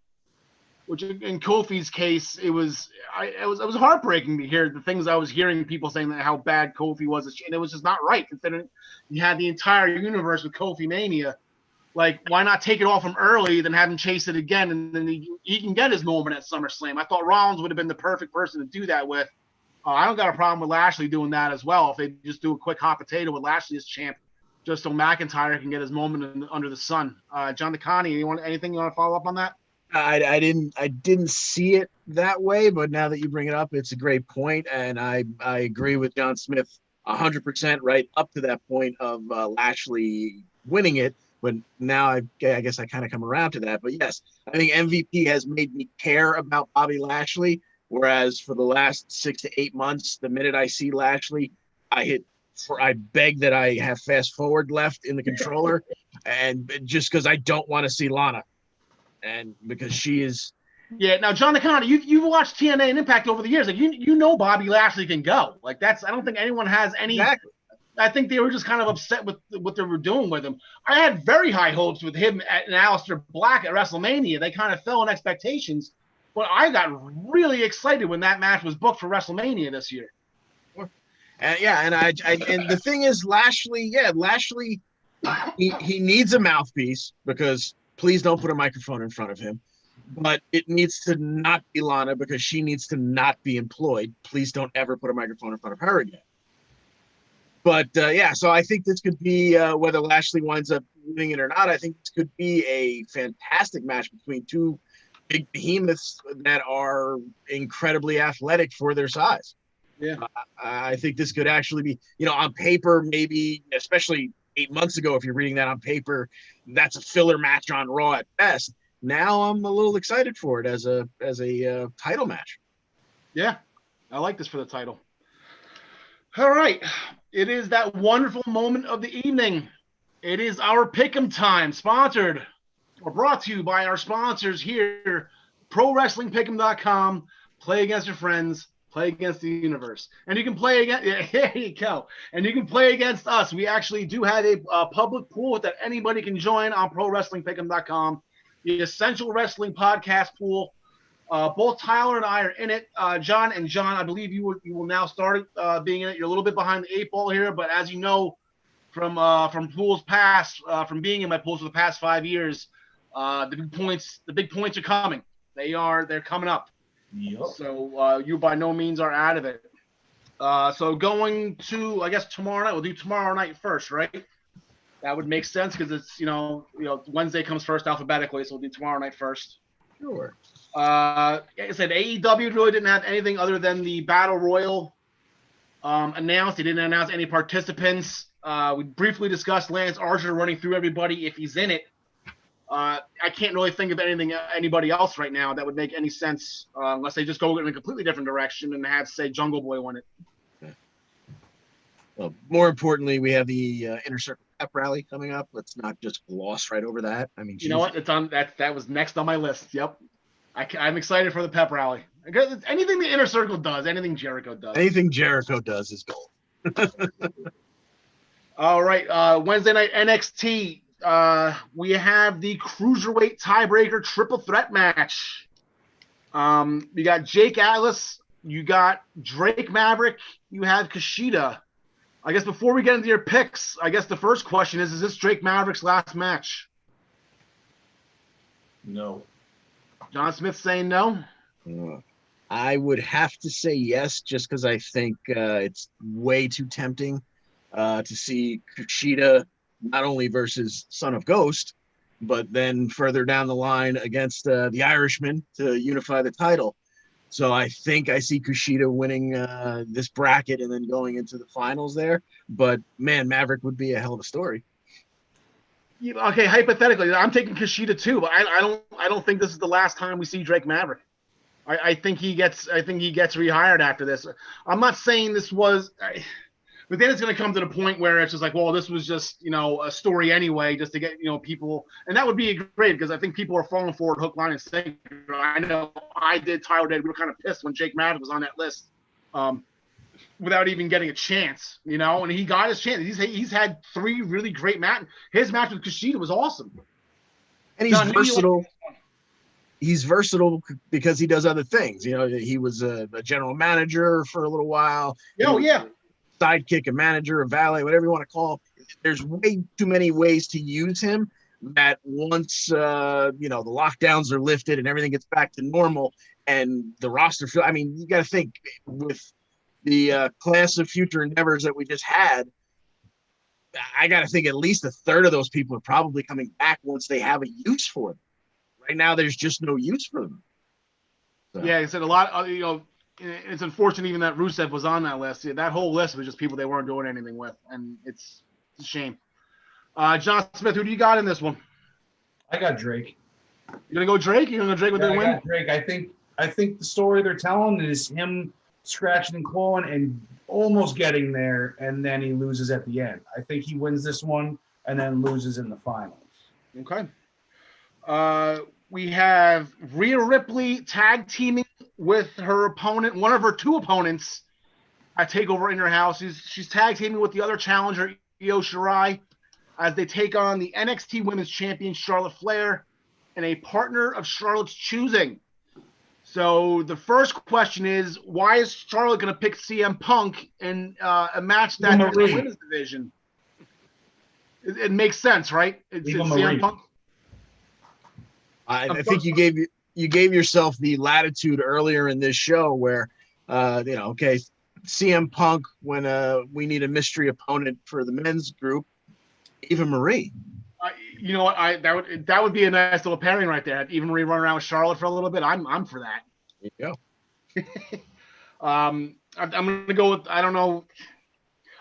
Which in Kofi's case, it was heartbreaking to hear the things I was hearing people saying that how bad Kofi was, and it was just not right considering you had the entire universe with Kofi Mania. Like, why not take it off him early, then have him chase it again, and then he can get his moment at SummerSlam? I thought Rollins would have been the perfect person to do that with. I don't got a problem with Lashley doing that as well. If they just do a quick hot potato with Lashley as champ, just so McIntyre can get his moment under the sun. John DeConnie, anything you want to follow up on that? I didn't see it that way, but now that you bring it up, it's a great point, and I agree with John Smith 100% right up to that point of Lashley winning it. But now I guess I kind of come around to that. But yes, I think MVP has made me care about Bobby Lashley, whereas for the last 6 to 8 months, the minute I see Lashley, I beg that I have fast forward left in the controller, and just because I don't want to see Lana. And because she is, yeah. Now, John DeConnie, you've watched TNA and Impact over the years. Like Bobby Lashley can go. Like I don't think anyone has any. Exactly. I think they were just kind of upset with what they were doing with him. I had very high hopes with him and Aleister Black at WrestleMania. They kind of fell in expectations, but I got really excited when that match was booked for WrestleMania this year. And the thing is, Lashley, he needs a mouthpiece because. Please don't put a microphone in front of him. But it needs to not be Lana because she needs to not be employed. Please don't ever put a microphone in front of her again. But, so I think this could be, whether Lashley winds up winning it or not, I think this could be a fantastic match between two big behemoths that are incredibly athletic for their size. Yeah. I think this could actually be, on paper, maybe, especially 8 months ago, if you're reading that on paper, that's a filler match on Raw at best. Now I'm a little excited for it as a title match. Yeah, I like this for the title. All right. It is that wonderful moment of the evening. It is our Pick'em time, sponsored or brought to you by our sponsors here, ProWrestlingPick'em.com. Play against your friends, play against the universe. And you can play against, yeah, here you go. And you can play against us. We actually do have a public pool that anybody can join on ProWrestlingPick'em.com. The Essential Wrestling Podcast pool. Both Tyler and I are in it. John, I believe you will now start being in it. You're a little bit behind the 8 ball here, but as you know from pools past, from being in my pools for the past 5 years, the big points are coming. They're coming up. Yep. So you by no means are out of it. So going to, I guess, tomorrow night. We'll do tomorrow night first, right? That would make sense because it's Wednesday comes first alphabetically, so we'll do tomorrow night first. Sure. Like I said, AEW really didn't have anything other than the Battle Royal announced. They didn't announce any participants. We briefly discussed Lance Archer running through everybody if he's in it. I can't really think of anybody else right now that would make any sense unless they just go in a completely different direction and have, say, Jungle Boy win it. Well, more importantly, we have the Inner Circle Pep Rally coming up. Let's not just gloss right over that. I mean, you know what? It's on that was next on my list. Yep. I'm excited for the pep rally. Anything the Inner Circle does, anything Jericho does. Anything Jericho does is gold. All right. Wednesday night NXT. We have the Cruiserweight tiebreaker triple threat match. You got Jake Atlas. You got Drake Maverick. You have Kushida. I guess before we get into your picks, I guess the first question is this Drake Maverick's last match? No. John Smith saying no? I would have to say yes, just because I think it's way too tempting to see Kushida not only versus Son of Ghost, but then further down the line against the Irishman to unify the title. So I think I see Kushida winning this bracket and then going into the finals there. But man, Maverick would be a hell of a story. Okay, hypothetically, I'm taking Kushida too, but I don't think this is the last time we see Drake Maverick. I think he gets rehired after this. I'm not saying this was, but then it's going to come to the point where it's just like, well, this was just a story anyway, just to get people, and that would be great because I think people are falling for it hook, line, and sinker. I know I did, Tyler did. We were kind of pissed when Jake Maverick was on that list. Without even getting a chance, and he got his chance. He's had 3 really great matches. His match with Kushida was awesome. And he's versatile. He's versatile because he does other things. He was a general manager for a little while. Oh, yeah. Sidekick, a manager, a valet, whatever you want to call it. There's way too many ways to use him that once, the lockdowns are lifted and everything gets back to normal and the roster, I mean, you got to think with the class of future endeavors that we just had, I got to think at least a third of those people are probably coming back once they have a use for them. Right now, there's just no use for them. So. Yeah, I said a lot. It's unfortunate even that Rusev was on that list. Yeah, that whole list was just people they weren't doing anything with, and it's a shame. John Smith, who do you got in this one? I got Drake. You gonna go Drake? You gonna go Drake with the win? I got Drake. I think the story they're telling is him scratching and clawing and almost getting there, and then he loses at the end. I think he wins this one and then loses in the finals. Okay. We have Rhea Ripley tag teaming with her opponent, one of her 2 opponents at TakeOver in her house. She's tag teaming with the other challenger, Io Shirai, as they take on the NXT Women's Champion, Charlotte Flair, and a partner of Charlotte's choosing. So the first question is, why is Charlotte going to pick CM Punk in a match that's in the women's division? It makes sense, right? It's CM Punk. I think you gave yourself the latitude earlier in this show where, okay, CM Punk when we need a mystery opponent for the men's group, Eva Marie. You know what? That would be a nice little pairing right there. Eva Marie run around with Charlotte for a little bit. I'm for that. There you go. I'm gonna go with, I don't know.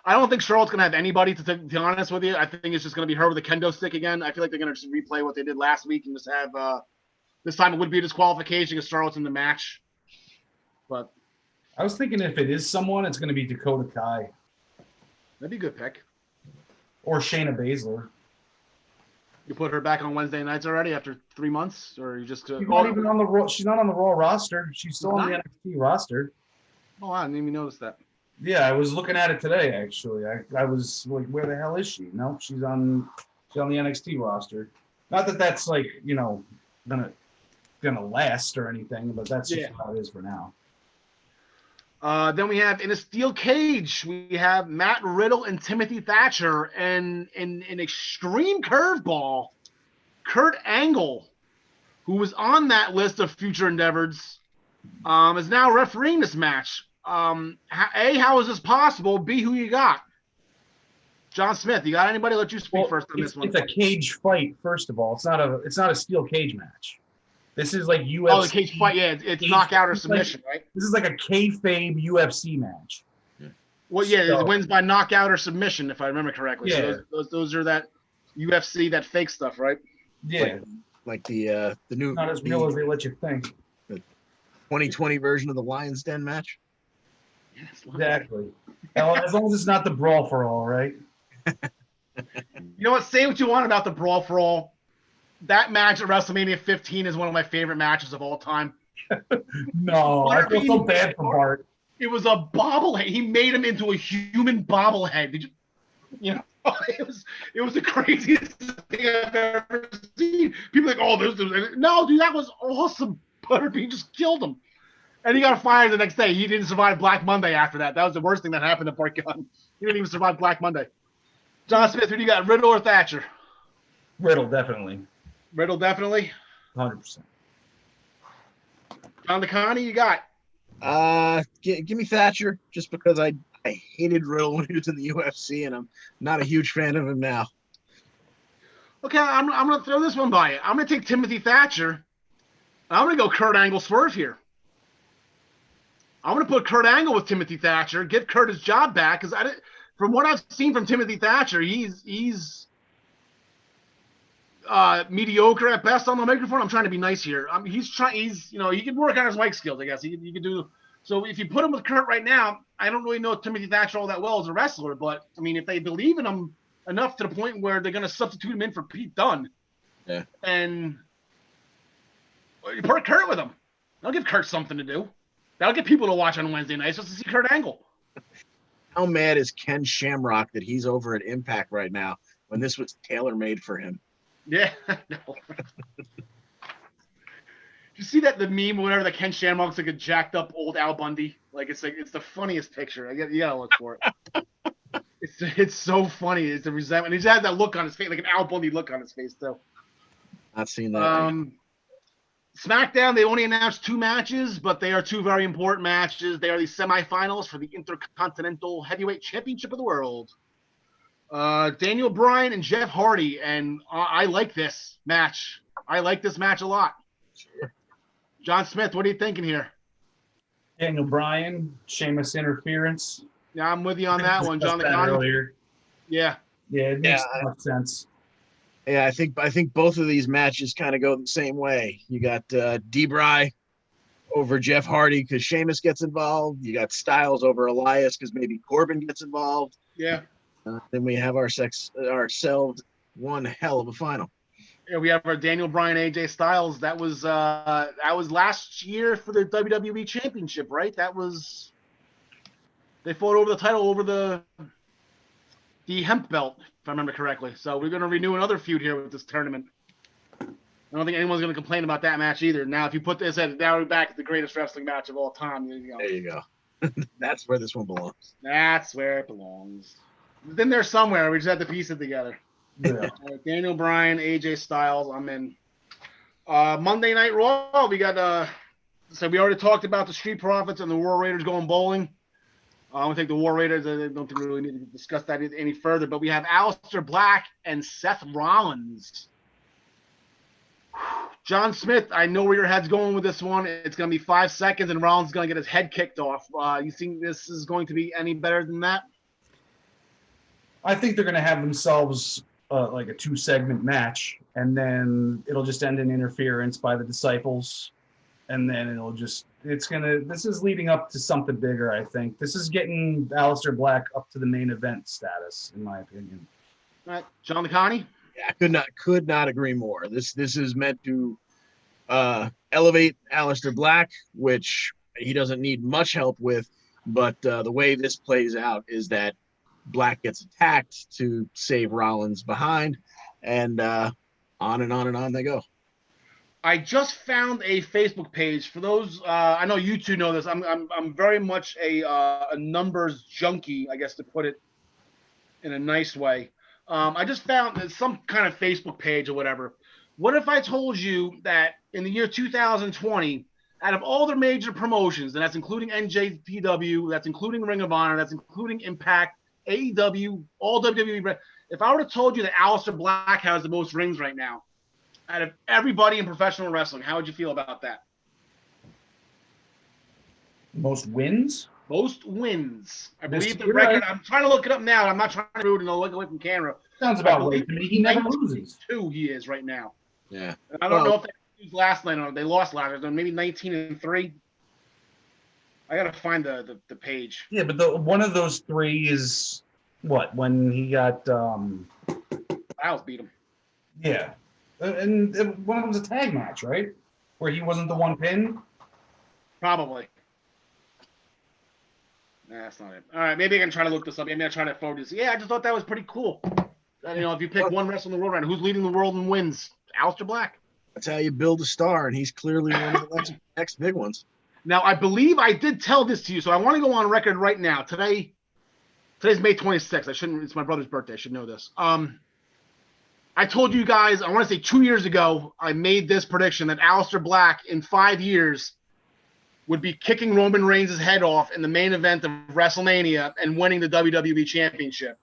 I don't think Charlotte's gonna have anybody to be honest with you. I think it's just gonna be her with a kendo stick again. I feel like they're gonna just replay what they did last week and just have this time it would be a disqualification because Charlotte's in the match. But I was thinking if it is someone, it's gonna be Dakota Kai. That'd be a good pick. Or Shayna Baszler. You put her back on Wednesday nights already after 3 months, or you just? She's not even on the Raw. She's not on the Raw roster. She's still on the Not? NXT roster. Oh, I didn't even notice that. Yeah, I was looking at it today. Actually, I was like, where the hell is she? Nope, she's on the NXT roster. Not that that's like gonna last or anything, but that's just how it is for now. Then we have in a steel cage, we have Matt Riddle and Timothy Thatcher, and in an extreme curveball, Kurt Angle, who was on that list of future endeavors, is now refereeing this match. A, how is this possible? B, who you got? John Smith, you got anybody? Let you speak first on this one. It's a cage fight. First of all, it's not a steel cage match. This is like UFC. Oh, the cage fight. Yeah, it's knockout or submission, right? This is like a kayfabe UFC match. Well, yeah, it wins by knockout or submission, if I remember correctly. Yeah. So those are that UFC, that fake stuff, right? Yeah. Like the new Not as real as they let you think. 2020 version of the Lions Den match. Exactly. As long as it's not the brawl for all, right? You know what? Say what you want about the brawl for all. That match at WrestleMania 15 is one of my favorite matches of all time. No, I feel so bad for Bart. It was a bobblehead. He made him into a human bobblehead. Did you know? It was the craziest thing I've ever seen. People are like, oh, no, dude, that was awesome. Butterbean just killed him. And he got fired the next day. He didn't survive Black Monday after that. That was the worst thing that happened to Bart Gunn. He didn't even survive Black Monday. John Smith, who do you got, Riddle or Thatcher? Riddle, definitely. Riddle, definitely. 100%. John DeConnie, you got? Give me Thatcher, just because I hated Riddle when he was in the UFC, and I'm not a huge fan of him now. Okay, I'm going to throw this one by you. I'm going to take Timothy Thatcher. I'm going to go Kurt Angle Swerve here. I'm going to put Kurt Angle with Timothy Thatcher, give Kurt his job back, because from what I've seen from Timothy Thatcher, he's mediocre at best on the microphone. I'm trying to be nice here. He can work on his mic skills, I guess. He can do. So if you put him with Kurt right now, I don't really know Timothy Thatcher all that well as a wrestler, but I mean, if they believe in him enough to the point where they're going to substitute him in for Pete Dunne, and you put Kurt with him, I'll give Kurt something to do. That'll get people to watch on Wednesday nights just to see Kurt Angle. How mad is Ken Shamrock that he's over at Impact right now when this was tailor-made for him? Yeah, I know. You see that the meme or whatever that Ken Shamrock looks like a jacked up old Al Bundy? It's the funniest picture. You gotta look for it. It's so funny. It's the resentment. He just has that look on his face, like an Al Bundy look on his face too. Not seen that. SmackDown, they only announced 2 matches, but they are 2 very important matches. They are the semifinals for the Intercontinental Heavyweight Championship of the World. Daniel Bryan and Jeff Hardy, and I like this match. I like this match a lot. John Smith, what are you thinking here? Daniel Bryan, Sheamus interference. Yeah, I'm with you on that one, John earlier. Yeah. Yeah, it makes a lot of sense. Yeah, I think both of these matches kind of go the same way. You got D-Bry over Jeff Hardy because Sheamus gets involved. You got Styles over Elias because maybe Corbin gets involved. Yeah. Then we have ourselves one hell of a final. Yeah, we have our Daniel Bryan, AJ Styles. That was last year for the WWE Championship, right? They fought over the title over the hemp belt, if I remember correctly. So we're going to renew another feud here with this tournament. I don't think anyone's going to complain about that match either. Now, if you put this now we're back at the greatest wrestling match of all time. There you go. That's where this one belongs. That's where it belongs. It's in there somewhere. We just have to piece it together. Yeah. Daniel Bryan, AJ Styles. I'm in. Monday Night Raw. We got. So we already talked about the Street Profits and the War Raiders going bowling. I don't think the War Raiders. I don't think we really need to discuss that any further. But we have Aleister Black and Seth Rollins. John Smith, I know where your head's going with this one. It's going to be 5 seconds, and Rollins is going to get his head kicked off. You think this is going to be any better than that? I think they're going to have themselves like a 2-segment match, and then it'll just end in interference by the Disciples. and then this is leading up to something bigger, I think. This is getting Aleister Black up to the main event status, in my opinion. All right, John McConney. Yeah, could not agree more. This is meant to elevate Aleister Black, which he doesn't need much help with, but the way this plays out is that Black gets attacked to save Rollins behind, and on and on and on they go. I just found a Facebook page for those. I know you two know this. I'm very much a numbers junkie, I guess, to put it in a nice way. I just found some kind of Facebook page or whatever. What if I told you that in the year 2020, out of all the major promotions, and that's including NJPW, that's including Ring of Honor, that's including Impact, AEW, all WWE, if I would have told you that Aleister Black has the most rings right now, out of everybody in professional wrestling, how would you feel about that? Most wins? Most wins. I believe the You're record. right. I'm trying to look it up now. I'm not trying to rude and look away from camera. Sounds about right to me. He never loses. 2 he is right now. Yeah. And I don't know if they lose last night or they lost last night. Maybe 19-3. I gotta find the page. Yeah, but one of those three is what, when he got Styles beat him. yeah. And one of them's a tag match, right? Where he wasn't the one pin? Probably. Nah, that's not it. All right, maybe I can try to look this up. Maybe I'll try to forward this. Yeah, I just thought that was pretty cool. And, if you pick one wrestler in the world right now, who's leading the world in wins? Aleister Black. That's how you build a star, and he's clearly one of the next big ones. Now, I believe I did tell this to you, so I want to go on record right now. Today's May 26th. It's my brother's birthday. I should know this. I told you guys, I want to say 2 years ago, I made this prediction that Aleister Black in 5 years would be kicking Roman Reigns' head off in the main event of WrestleMania and winning the WWE Championship.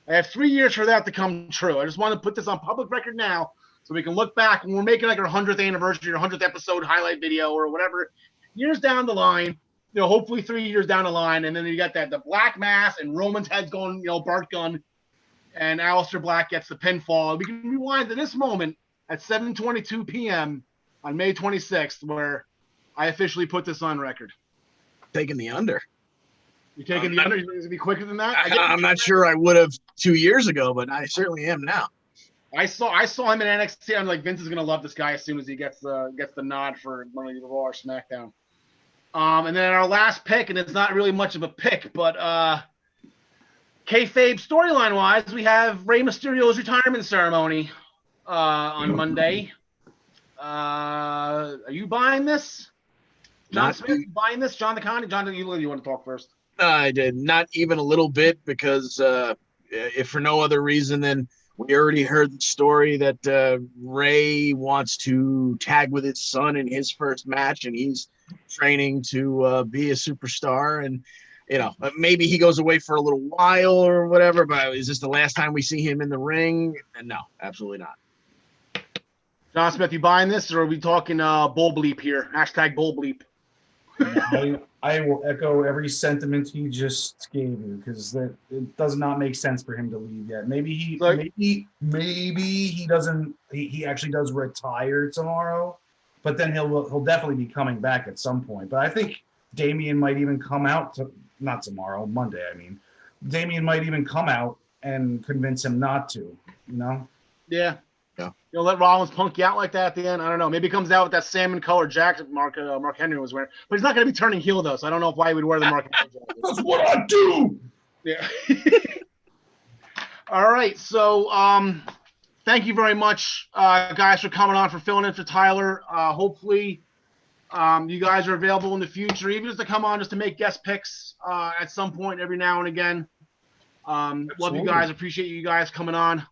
I have 3 years for that to come true. I just want to put this on public record now so we can look back when we're making like our 100th anniversary or 100th episode highlight video or whatever. Years down the line, hopefully 3 years down the line, and then you got the Black Mass and Roman's head's going, Bart Gunn, and Aleister Black gets the pinfall. We can rewind to this moment at 7:22 p.m. on May 26th, where I officially put this on record. Taking the under. You taking the under? You're going to be quicker than that? I'm not sure I would have 2 years ago, but I certainly am now. I saw him in NXT. I'm like, Vince is going to love this guy as soon as he gets the nod for one of the Raw or SmackDown. And then our last pick, and it's not really much of a pick, but kayfabe storyline-wise, we have Rey Mysterio's retirement ceremony on Monday. Are you buying this? John Smith, you buying this? John the Con? John, you want to talk first? I did not even a little bit because if for no other reason than we already heard the story that Rey wants to tag with his son in his first match, and he's training to be a superstar. And maybe he goes away for a little while or whatever. But is this the last time we see him in the ring? And no, absolutely not. John Smith, you buying this, or are we talking bull bleep here? Hashtag bull bleep. I will echo every sentiment he just gave you because it does not make sense for him to leave yet. Maybe he doesn't. He actually does retire tomorrow, but then he'll definitely be coming back at some point. But I think Damian might even come out not tomorrow, Monday. I mean, Damian might even come out and convince him not to. Yeah. Yeah. You'll let Rollins punk you out like that at the end? I don't know. Maybe he comes out with that salmon-colored jacket Mark Henry was wearing. But he's not going to be turning heel, though, so I don't know why he would wear the Mark Henry jacket. That's what I do! Yeah. All right. So thank you very much, guys, for coming on, for filling in for Tyler. Hopefully you guys are available in the future, even just to come on just to make guest picks at some point every now and again. Love you guys. Appreciate you guys coming on.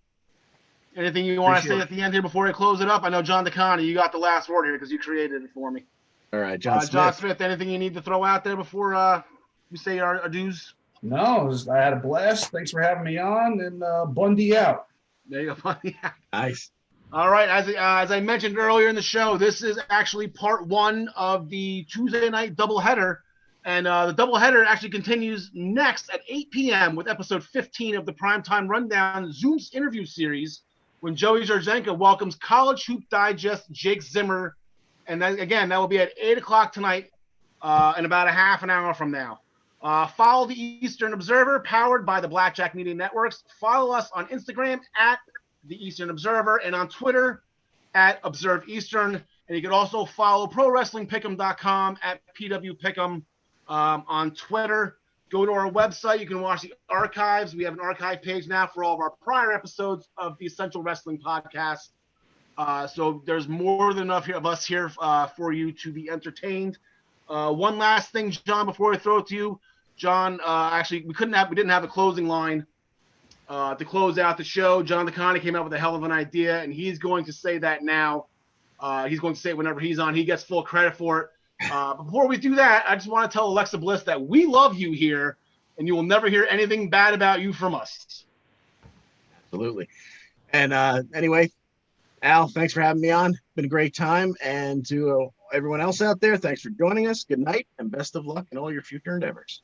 Anything you want to say at the end here before I close it up? I know, John DeConnie, you got the last word here because you created it for me. All right, John Smith. John Smith, anything you need to throw out there before we say our dues? No, I had a blast. Thanks for having me on, and Bundy out. There you go, Bundy out. Nice. All right, as I mentioned earlier in the show, this is actually part one of the Tuesday night doubleheader. And the doubleheader actually continues next at 8 p.m. with episode 15 of the Primetime Rundown Zoom's interview series, when Joey Jarzenko welcomes College Hoop Digest Jake Zimmer And then, again, that will be at 8 o'clock tonight in about a half an hour from now. Follow the Eastern Observer, powered by the Blackjack Media Networks. Follow us on Instagram at the Eastern Observer and on Twitter at Observe Eastern. And you can also follow ProWrestlingPick'em.com at PWPick'em on Twitter. Go to our website. You can watch the archives. We have an archive page now for all of our prior episodes of the Essential Wrestling Podcast. So there's more than enough of us here for you to be entertained. One last thing, John, before I throw it to you. John, actually, we didn't have a closing line to close out the show. John DeConnie came up with a hell of an idea, and he's going to say that now. He's going to say it whenever he's on. He gets full credit for it. Before we do that, I just want to tell Alexa Bliss that we love you here, and you will never hear anything bad about you from us. Absolutely. And anyway, Al, thanks for having me on. Been a great time. And to everyone else out there, thanks for joining us. Good night and best of luck in all your future endeavors.